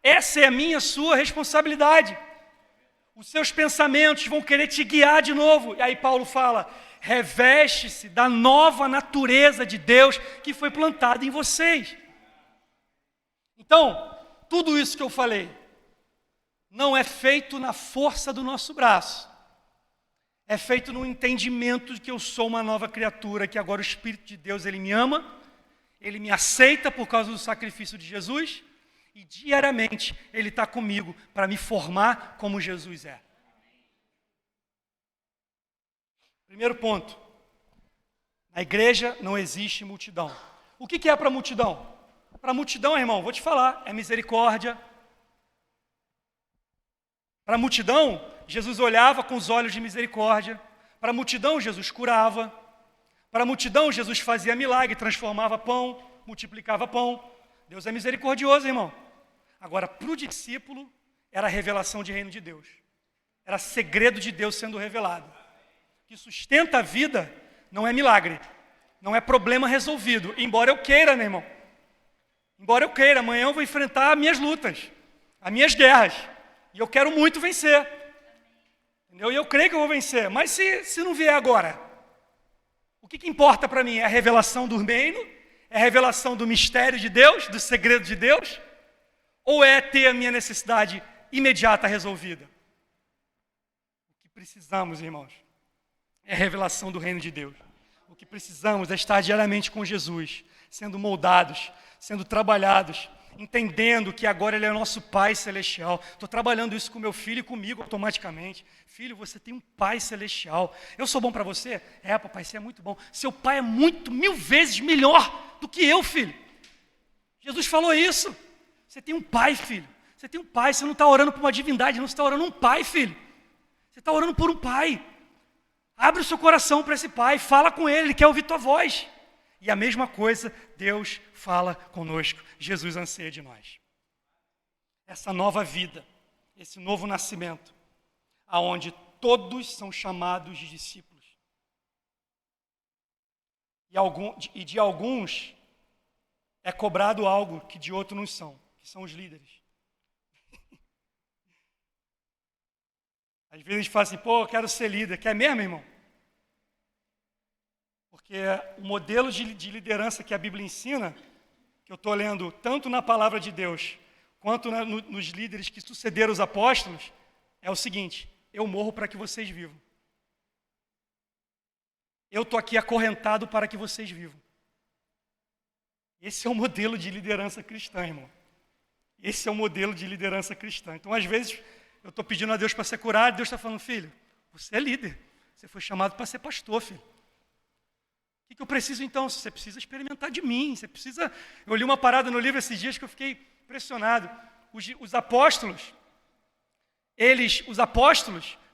Essa é a minha, sua responsabilidade. Os seus pensamentos vão querer te guiar de novo. E aí Paulo fala, reveste-se da nova natureza de Deus que foi plantada em vocês. Então, tudo isso que eu falei não é feito na força do nosso braço. É feito no entendimento de que eu sou uma nova criatura, que agora o Espírito de Deus, Ele me ama, Ele me aceita por causa do sacrifício de Jesus, e diariamente Ele está comigo para me formar como Jesus é. Primeiro ponto. Na igreja não existe multidão. O que é para a multidão? Para a multidão, irmão, vou te falar, é misericórdia. Para a multidão, Jesus olhava com os olhos de misericórdia. Para a multidão, Jesus curava. Para a multidão, Jesus fazia milagre, transformava pão, multiplicava pão. Deus é misericordioso, irmão. Agora, para o discípulo, era a revelação de reino de Deus. Era segredo de Deus sendo revelado. O que sustenta a vida não é milagre, não é problema resolvido. Embora eu queira, meu irmão. Embora eu queira, amanhã eu vou enfrentar as minhas lutas, as minhas guerras. E eu quero muito vencer. Eu creio que eu vou vencer, mas se não vier agora, o que importa para mim? É a revelação do reino? É a revelação do mistério de Deus, do segredo de Deus? Ou é ter a minha necessidade imediata resolvida? O que precisamos, irmãos, é a revelação do reino de Deus. O que precisamos é estar diariamente com Jesus, sendo moldados, sendo trabalhados, entendendo que agora Ele é o nosso Pai Celestial. Estou trabalhando isso com meu filho e comigo automaticamente. Filho, você tem um Pai Celestial. Eu sou bom para você? É, papai, você é muito bom. Seu pai é muito, 1000 vezes melhor do que eu, filho. Jesus falou isso. Você tem um pai, filho. Você tem um pai, você não está orando por uma divindade, não, você está orando por um pai, filho. Você está orando por um pai. Abre o seu coração para esse pai, fala com ele quer ouvir tua voz. E a mesma coisa, Deus fala conosco. Jesus anseia de nós. Essa nova vida, esse novo nascimento, aonde todos são chamados de discípulos. E de alguns é cobrado algo que de outros não são, que são os líderes. Às vezes a gente fala assim, pô, eu quero ser líder. Quer mesmo, irmão? Porque o modelo de liderança que a Bíblia ensina, que eu estou lendo tanto na palavra de Deus, quanto nos líderes que sucederam os apóstolos, é o seguinte: eu morro para que vocês vivam. Eu estou aqui acorrentado para que vocês vivam. Esse é o modelo de liderança cristã, irmão. Esse é o modelo de liderança cristã. Então, às vezes, eu estou pedindo a Deus para ser curado, e Deus está falando, filho, você é líder. Você foi chamado para ser pastor, filho. O que eu preciso então? Você precisa experimentar de mim. Você precisa... Eu li uma parada no livro esses dias que eu fiquei impressionado. Os apóstolos,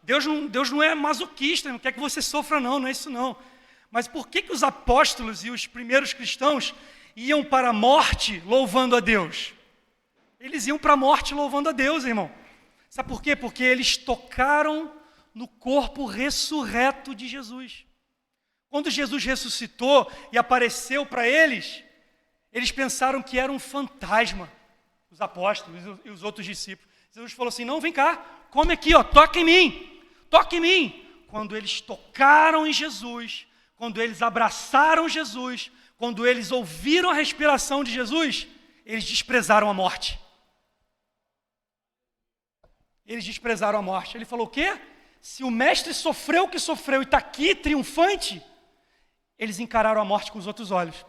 Deus não é masoquista, não quer que você sofra não é isso não. Mas por que os apóstolos e os primeiros cristãos iam para a morte louvando a Deus? Eles iam para a morte louvando a Deus, irmão. Sabe por quê? Porque eles tocaram no corpo ressurreto de Jesus. Quando Jesus ressuscitou e apareceu para eles, eles pensaram que era um fantasma, os apóstolos e os outros discípulos. Jesus falou assim, não, vem cá, come aqui, ó, toca em mim, toca em mim. Quando eles tocaram em Jesus, quando eles abraçaram Jesus, quando eles ouviram a respiração de Jesus, eles desprezaram a morte. Eles desprezaram a morte. Ele falou o quê? Se o mestre sofreu o que sofreu e está aqui triunfante, eles encararam a morte com os outros olhos.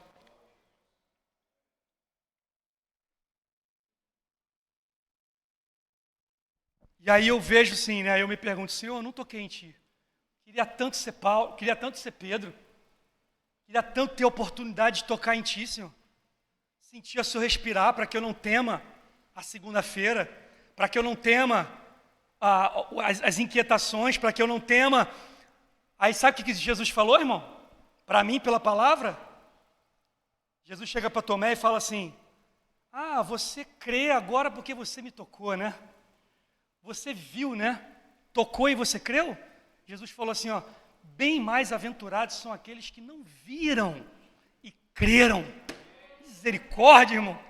E aí eu vejo assim, né? Eu me pergunto, Senhor, eu não toquei em Ti. Queria tanto ser Paulo, queria tanto ser Pedro. Queria tanto ter a oportunidade de tocar em Ti, Senhor. Sentir o Seu respirar para que eu não tema a segunda-feira, para que eu não tema as inquietações, para que eu não tema... Aí sabe o que Jesus falou, irmão? Para mim, pela palavra, Jesus chega para Tomé e fala assim, você crê agora porque você me tocou, né? Você viu, né? Tocou e você creu? Jesus falou assim, bem mais aventurados são aqueles que não viram e creram. Misericórdia, irmão.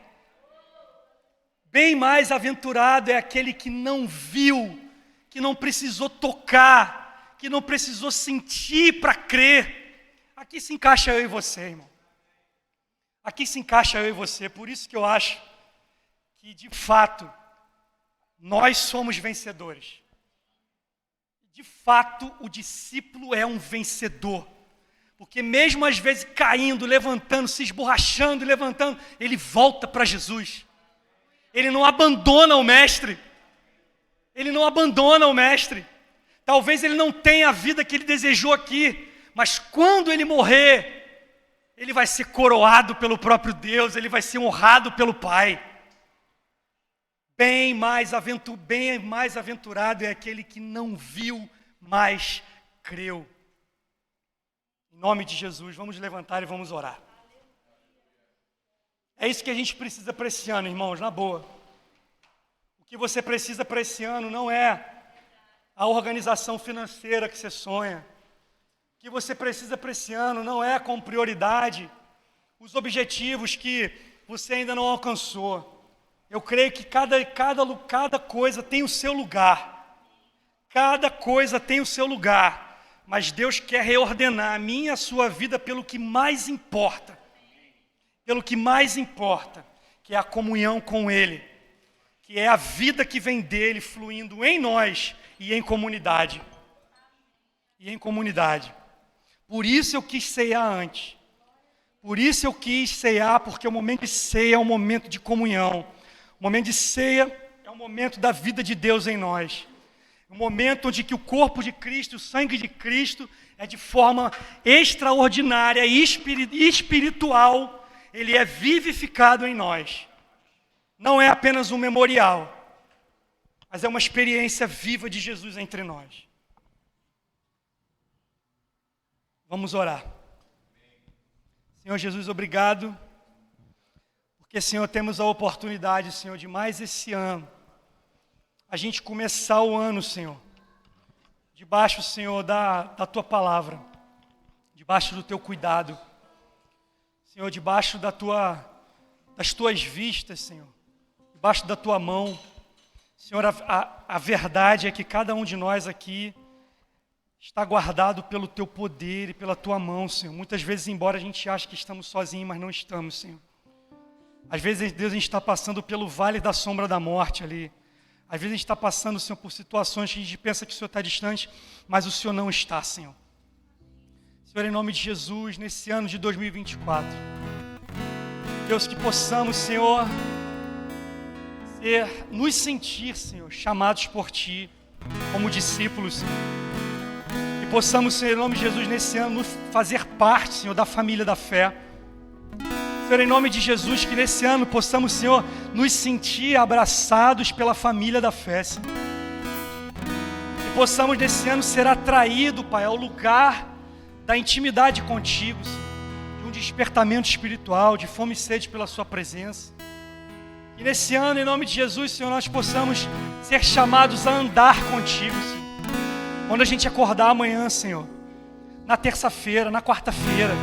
Bem mais aventurado é aquele que não viu, que não precisou tocar, que não precisou sentir para crer. Aqui se encaixa eu e você, irmão. Aqui se encaixa eu e você. Por isso que eu acho que, de fato, nós somos vencedores. De fato, o discípulo é um vencedor. Porque mesmo às vezes caindo, levantando, se esborrachando e levantando, ele volta para Jesus. Ele não abandona o mestre. Ele não abandona o mestre. Talvez ele não tenha a vida que ele desejou aqui, mas quando ele morrer, ele vai ser coroado pelo próprio Deus, ele vai ser honrado pelo Pai. Bem mais aventurado é aquele que não viu, mas creu. Em nome de Jesus, vamos levantar e vamos orar. É isso que a gente precisa para esse ano, irmãos, na boa. O que você precisa para esse ano não é a organização financeira que você sonha. O que você precisa para esse ano não é com prioridade os objetivos que você ainda não alcançou. Eu creio que cada coisa tem o seu lugar. Cada coisa tem o seu lugar, mas Deus quer reordenar a minha e a sua vida pelo que mais importa. Pelo que mais importa, que é a comunhão com Ele, que é a vida que vem dele fluindo em nós e em comunidade. E em comunidade. Por isso eu quis ceiar antes. Por isso eu quis ceiar, porque o momento de ceia é um momento de comunhão. O momento de ceia é um momento da vida de Deus em nós. Um momento onde que o corpo de Cristo, o sangue de Cristo, é de forma extraordinária e espiritual, ele é vivificado em nós. Não é apenas um memorial, mas é uma experiência viva de Jesus entre nós. Vamos orar. Senhor Jesus, obrigado, porque, Senhor, temos a oportunidade, Senhor, de mais esse ano, a gente começar o ano, Senhor, debaixo, Senhor, da Tua palavra, debaixo do Teu cuidado, Senhor, debaixo das Tuas vistas, Senhor, debaixo da Tua mão. Senhor, a verdade é que cada um de nós aqui está guardado pelo Teu poder e pela Tua mão, Senhor. Muitas vezes, embora a gente ache que estamos sozinhos, mas não estamos, Senhor. Às vezes, Deus, a gente está passando pelo vale da sombra da morte ali. Às vezes a gente está passando, Senhor, por situações que a gente pensa que o Senhor está distante, mas o Senhor não está, Senhor. Senhor, em nome de Jesus, nesse ano de 2024, Deus, que possamos, Senhor, nos sentir, Senhor, chamados por Ti, como discípulos, Senhor. Que possamos, Senhor, em nome de Jesus, nesse ano, fazer parte, Senhor, da família da fé. Senhor, em nome de Jesus, que nesse ano possamos, Senhor, nos sentir abraçados pela família da fé, Senhor. Que possamos nesse ano ser atraídos, Pai, ao lugar da intimidade contigo, Senhor. De um despertamento espiritual, de fome e sede pela Sua presença. E nesse ano, em nome de Jesus, Senhor, nós possamos ser chamados a andar contigo, Senhor. Quando a gente acordar amanhã, Senhor, na terça-feira, na quarta-feira,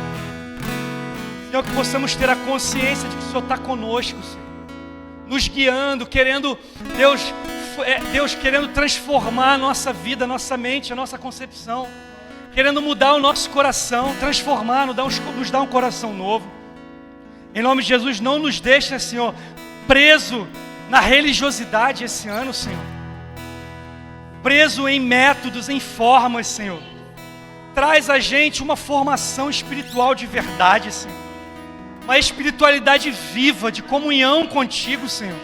Senhor, que possamos ter a consciência de que o Senhor está conosco, Senhor, nos guiando, querendo, Deus querendo transformar a nossa vida, a nossa mente, a nossa concepção, querendo mudar o nosso coração, transformar, nos dar um coração novo. Em nome de Jesus, não nos deixa, Senhor, preso na religiosidade esse ano, Senhor, preso em métodos, em formas, Senhor. Traz a gente uma formação espiritual de verdade, Senhor. Uma espiritualidade viva, de comunhão contigo, Senhor.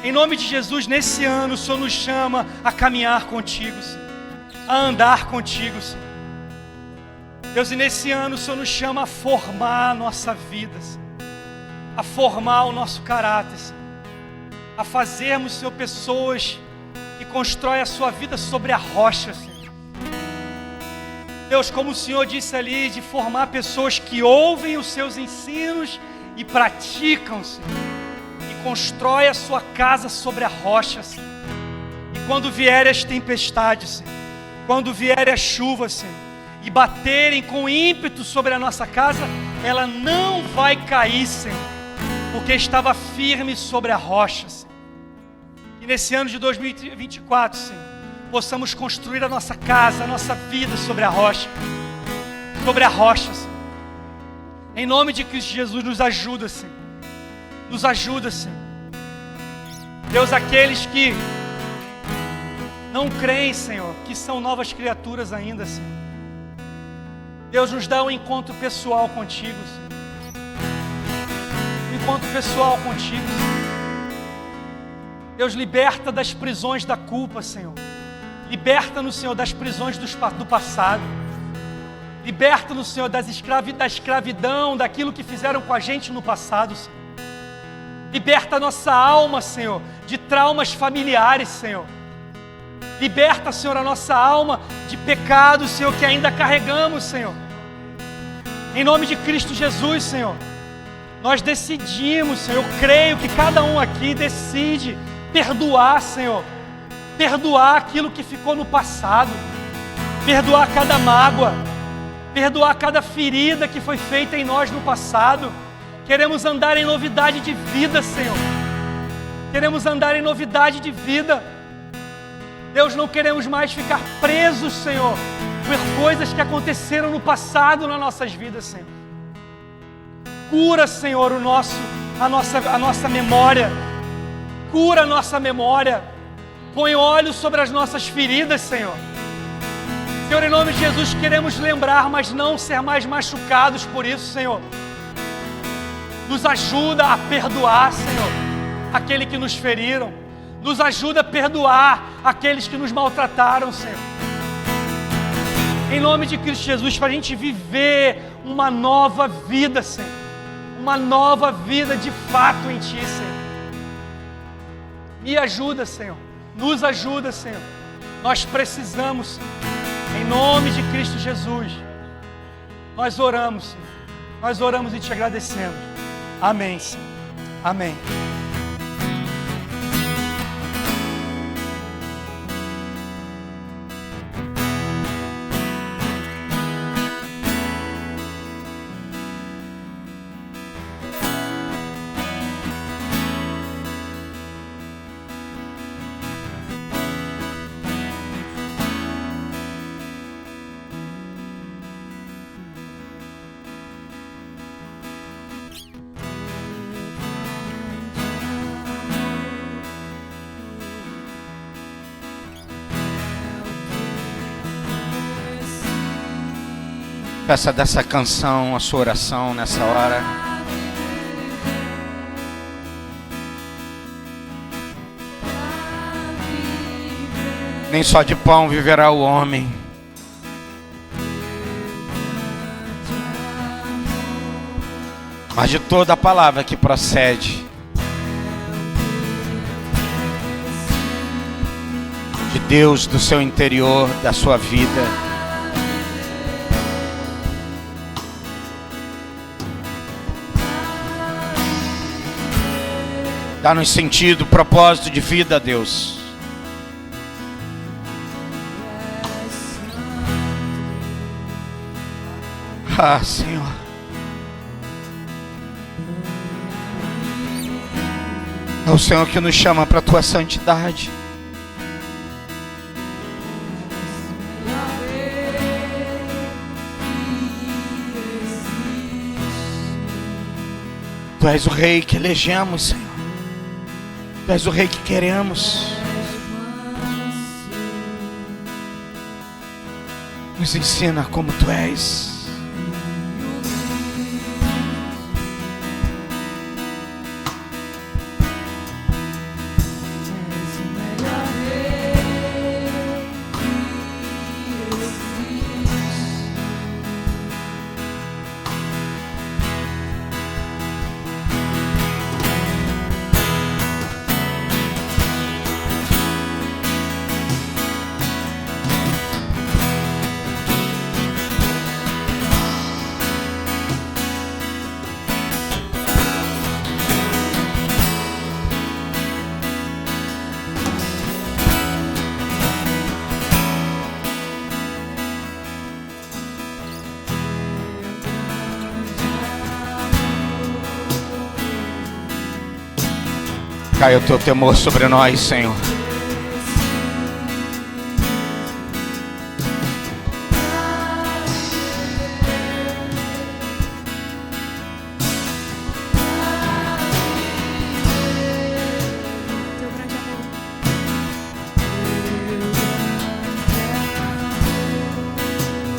Em nome de Jesus, nesse ano, o Senhor nos chama a caminhar contigo, Senhor. A andar contigo, Senhor. Deus, e nesse ano, o Senhor nos chama a formar a nossa vida, Senhor. A formar o nosso caráter, Senhor. A fazermos, Senhor, pessoas que constroem a sua vida sobre a rocha, Senhor. Deus, como o Senhor disse ali, de formar pessoas que ouvem os seus ensinos e praticam, Senhor. E constrói a sua casa sobre a rocha, Senhor. E quando vierem as tempestades, Senhor, quando vierem as chuvas, Senhor, e baterem com ímpeto sobre a nossa casa, ela não vai cair, Senhor, porque estava firme sobre a rocha, Senhor. E nesse ano de 2024, Senhor, possamos construir a nossa casa, a nossa vida sobre a rocha. Sobre a rocha, Senhor. Em nome de Cristo Jesus, nos ajuda, Senhor. Nos ajuda, Senhor. Deus, aqueles que não creem, Senhor, que são novas criaturas ainda, Senhor. Deus, nos dá um encontro pessoal contigo, Senhor. Um encontro pessoal contigo, Senhor. Deus, liberta das prisões da culpa, Senhor. Liberta-nos, Senhor, das prisões do passado. Liberta-nos, Senhor, da escravidão, daquilo que fizeram com a gente no passado, Senhor. Liberta a nossa alma, Senhor, de traumas familiares, Senhor. Liberta, Senhor, a nossa alma de pecados, Senhor, que ainda carregamos, Senhor. Em nome de Cristo Jesus, Senhor, nós decidimos, Senhor, eu creio que cada um aqui decide perdoar, Senhor. Perdoar aquilo que ficou no passado, perdoar cada mágoa, perdoar cada ferida que foi feita em nós no passado. Queremos andar em novidade de vida, Senhor. Queremos andar em novidade de vida. Deus, não queremos mais ficar presos, Senhor, por coisas que aconteceram no passado nas nossas vidas, Senhor. Cura, Senhor, a nossa memória. Cura a nossa memória. Põe óleo sobre as nossas feridas, Senhor. Senhor, em nome de Jesus, queremos lembrar, mas não ser mais machucados por isso, Senhor. Nos ajuda a perdoar, Senhor, aquele que nos feriram. Nos ajuda a perdoar aqueles que nos maltrataram, Senhor. Em nome de Cristo Jesus, para a gente viver uma nova vida, Senhor. Uma nova vida de fato em Ti, Senhor. Me ajuda, Senhor. Nos ajuda, Senhor. Nós precisamos, Senhor. Em nome de Cristo Jesus. Nós oramos, Senhor. Nós oramos e Te agradecemos. Amém, Senhor. Amém. Peça dessa canção a sua oração nessa hora. Nem só de pão viverá o homem, mas de toda a palavra que procede de Deus, do seu interior, da sua vida. Dá-nos sentido, propósito de vida, Deus. Ah, Senhor. É o Senhor que nos chama para a Tua santidade. Tu és o Rei que elegemos, Senhor. Tu és o Rei que queremos. Nos ensina como Tu és. Caia o Teu temor sobre nós, Senhor.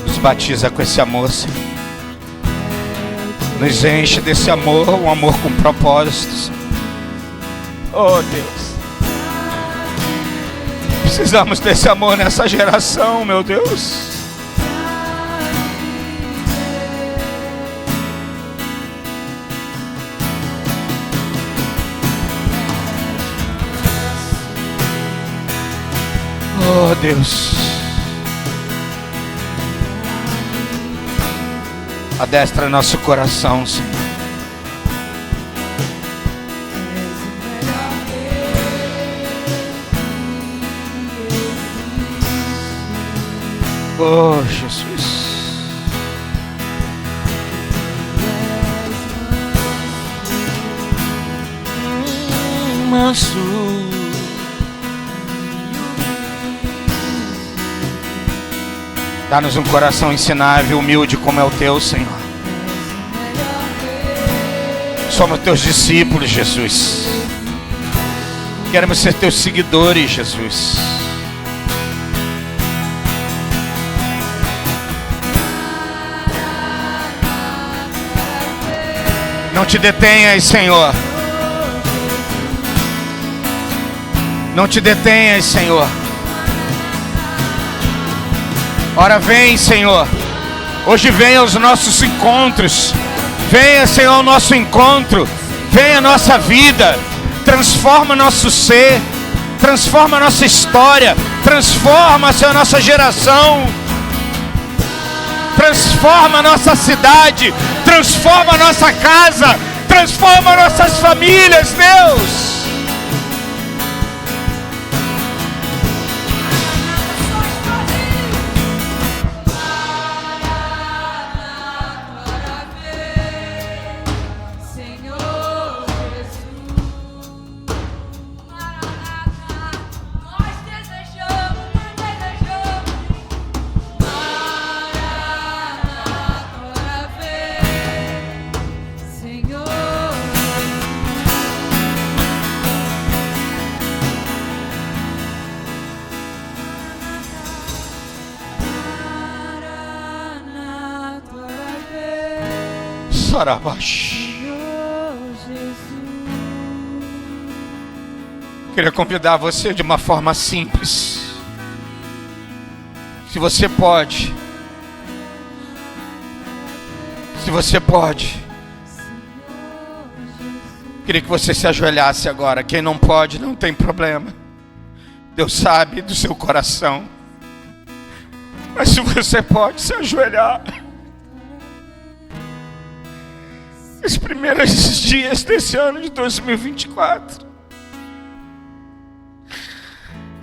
Nos batiza com esse amor, Senhor. Nos enche desse amor, um amor com propósitos. Oh, Deus, precisamos desse amor nessa geração, meu Deus. Oh, Deus, adestra nosso coração, Senhor. Oh, Jesus. Manso Dá-nos um coração ensinável, humilde como é o teu, Senhor. Somos teus discípulos, Jesus. Queremos ser teus seguidores, Jesus. Não te detenhas, Senhor. Não te detenhas, Senhor. Ora, vem, Senhor. Hoje venha aos nossos encontros. Venha, Senhor, ao nosso encontro. Venha a nossa vida. Transforma nosso ser. Transforma nossa história. Transforma, Senhor, nossa geração. Transforma nossa cidade. Transforma nossa casa. Transforma nossas famílias, Deus. Queria convidar você de uma forma simples. Se você pode, queria que você se ajoelhasse agora. Quem não pode, não tem problema. Deus sabe do seu coração. Mas se você pode se ajoelhar. Os primeiros dias desse ano de 2024,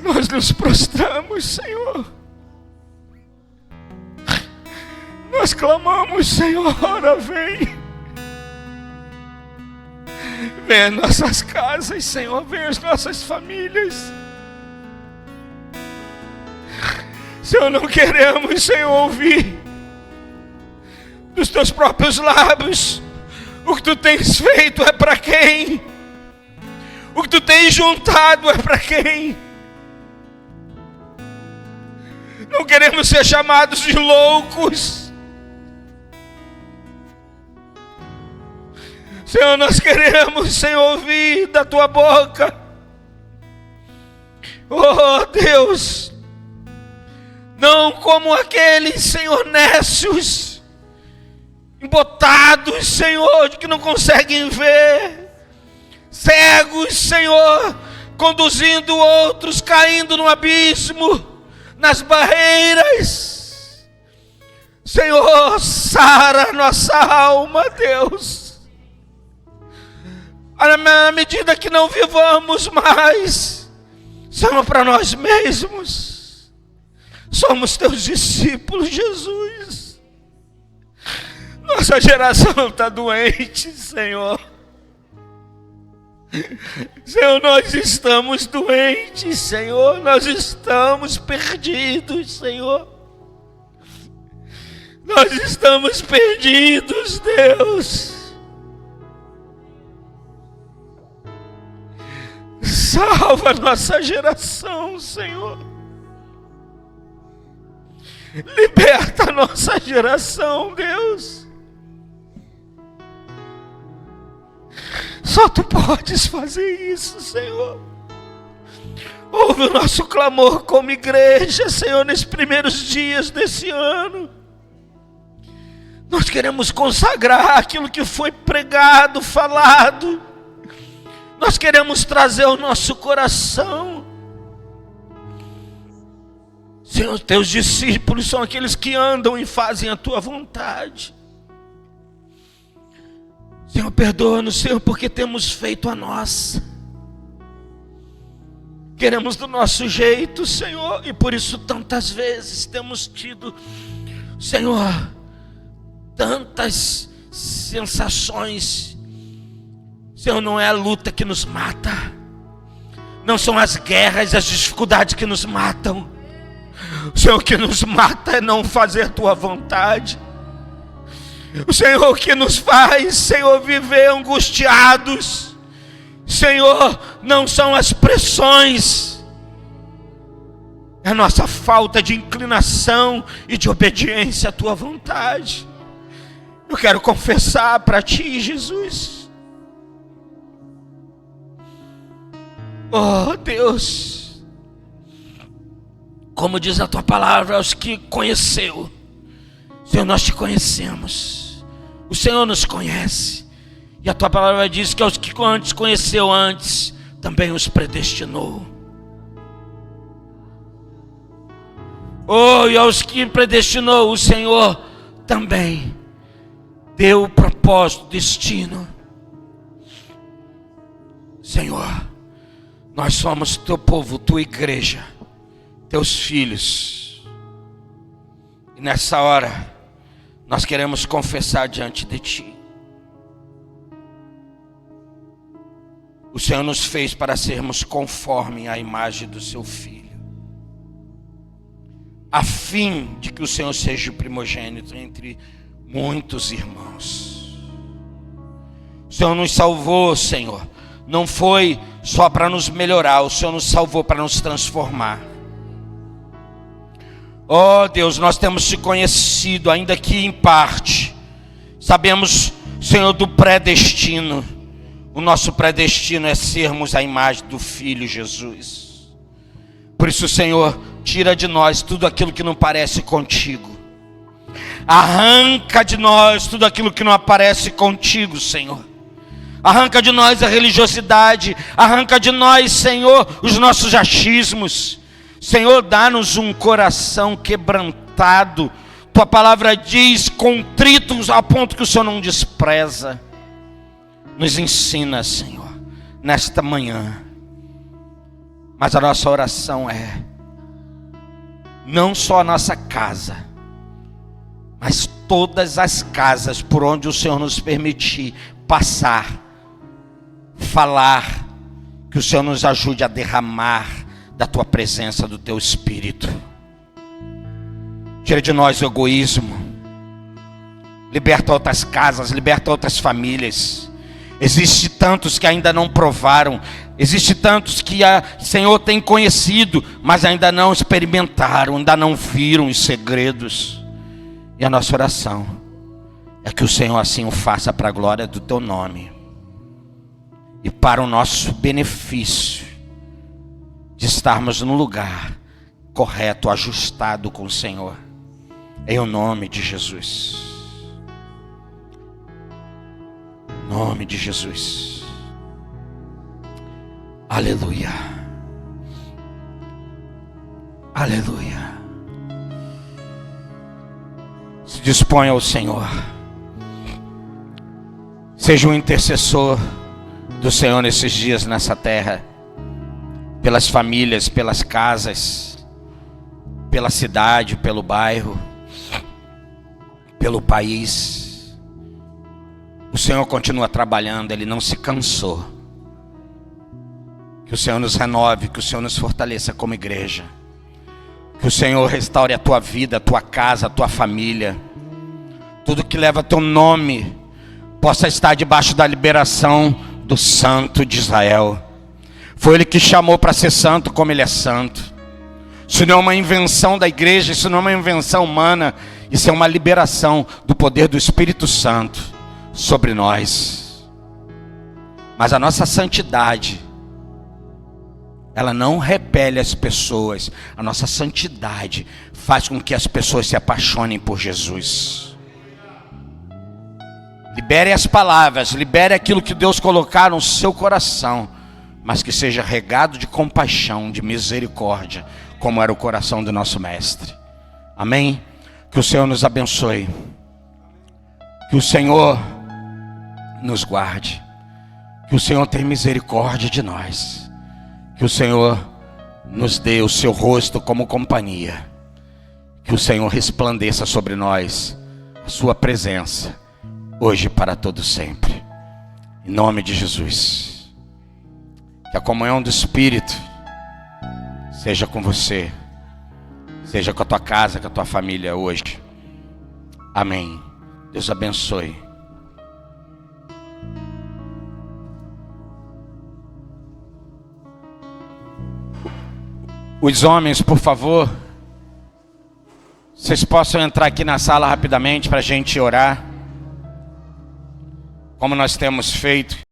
nós nos prostramos, Senhor. Nós clamamos, Senhor, ora vem. Vem às nossas casas, Senhor, vem às nossas famílias. Senhor, não queremos, Senhor, ouvir dos teus próprios lábios: o que tu tens feito é para quem? O que tu tens juntado é para quem? Não queremos ser chamados de loucos. Senhor, nós queremos, Senhor, ouvir da tua boca. Oh, Deus, não como aqueles, Senhor, nécios, embotados, Senhor, de que não conseguem ver, cegos, Senhor, conduzindo outros, caindo no abismo, nas barreiras. Senhor, sara nossa alma, Deus, à medida que não vivamos mais, Senhor, para nós mesmos. Somos teus discípulos, Jesus. Nossa geração está doente, Senhor. Senhor, nós estamos doentes, Senhor. Nós estamos perdidos, Senhor. Nós estamos perdidos, Deus. Salva a nossa geração, Senhor. Liberta a nossa geração, Deus. Só tu podes fazer isso, Senhor. Ouve o nosso clamor como igreja, Senhor, nesses primeiros dias desse ano. Nós queremos consagrar aquilo que foi pregado, falado. Nós queremos trazer ao nosso coração. Senhor, teus discípulos são aqueles que andam e fazem a tua vontade. Senhor, perdoa-nos, Senhor, porque temos feito a nossa. Queremos do nosso jeito, Senhor, e por isso tantas vezes temos tido, Senhor, tantas sensações. Senhor, não é a luta que nos mata, não são as guerras, as dificuldades que nos matam, O Senhor, que nos mata é não fazer tua vontade. O Senhor, que nos faz, Senhor, viver angustiados. Senhor, não são as pressões, é a nossa falta de inclinação e de obediência à tua vontade. Eu quero confessar para ti, Jesus. Oh Deus, como diz a tua palavra, aos que conheceu, Senhor, nós te conhecemos, o Senhor nos conhece, e a tua palavra diz que aos que antes conheceu antes, também os predestinou. Oh, e aos que predestinou, o Senhor também deu propósito, destino. Senhor, nós somos teu povo, tua igreja, teus filhos. E nessa hora, nós queremos confessar diante de ti. O Senhor nos fez para sermos conforme à imagem do seu Filho, a fim de que o Senhor seja o primogênito entre muitos irmãos. O Senhor nos salvou, Senhor, não foi só para nos melhorar, o Senhor nos salvou para nos transformar. Oh Deus, nós temos te conhecido, ainda que em parte. Sabemos, Senhor, do predestino. O nosso predestino é sermos a imagem do Filho Jesus. Por isso, Senhor, tira de nós tudo aquilo que não parece contigo. Arranca de nós tudo aquilo que não aparece contigo, Senhor. Arranca de nós a religiosidade. Arranca de nós, Senhor, os nossos achismos. Senhor, dá-nos um coração quebrantado. Tua palavra diz, contritos a ponto que o Senhor não despreza. Nos ensina, Senhor, nesta manhã. Mas a nossa oração é, não só a nossa casa, mas todas as casas por onde o Senhor nos permitir passar, falar, que o Senhor nos ajude a derramar da tua presença, do teu Espírito. Tira de nós o egoísmo, liberta outras casas, liberta outras famílias. Existem tantos que ainda não provaram, existem tantos que Senhor tem conhecido, mas ainda não experimentaram, ainda não viram os segredos. E a nossa oração é que o Senhor assim o faça para a glória do teu nome e para o nosso benefício de estarmos no lugar correto, ajustado com o Senhor, em o nome de Jesus. Nome de Jesus. Aleluia. Aleluia. Se disponha ao Senhor. Seja um intercessor do Senhor nesses dias nessa terra, pelas famílias, pelas casas, pela cidade, pelo bairro, pelo país. O Senhor continua trabalhando, Ele não se cansou. Que o Senhor nos renove, que o Senhor nos fortaleça como igreja. Que o Senhor restaure a tua vida, a tua casa, a tua família. Tudo que leva teu nome possa estar debaixo da liberação do Santo de Israel. Foi Ele que chamou para ser santo como Ele é santo. Isso não é uma invenção da igreja, isso não é uma invenção humana. Isso é uma liberação do poder do Espírito Santo sobre nós. Mas a nossa santidade, ela não repele as pessoas. A nossa santidade faz com que as pessoas se apaixonem por Jesus. Libere as palavras, libere aquilo que Deus colocar no seu coração, mas que seja regado de compaixão, de misericórdia, como era o coração do nosso mestre. Amém? Que o Senhor nos abençoe. Que o Senhor nos guarde. Que o Senhor tenha misericórdia de nós. Que o Senhor nos dê o seu rosto como companhia. Que o Senhor resplandeça sobre nós a sua presença, hoje e para todo sempre. Em nome de Jesus. Que a comunhão do Espírito seja com você, seja esteja com a tua casa, com a tua família hoje. Amém. Deus abençoe. Os homens, por favor, vocês possam entrar aqui na sala rapidamente para a gente orar, como nós temos feito.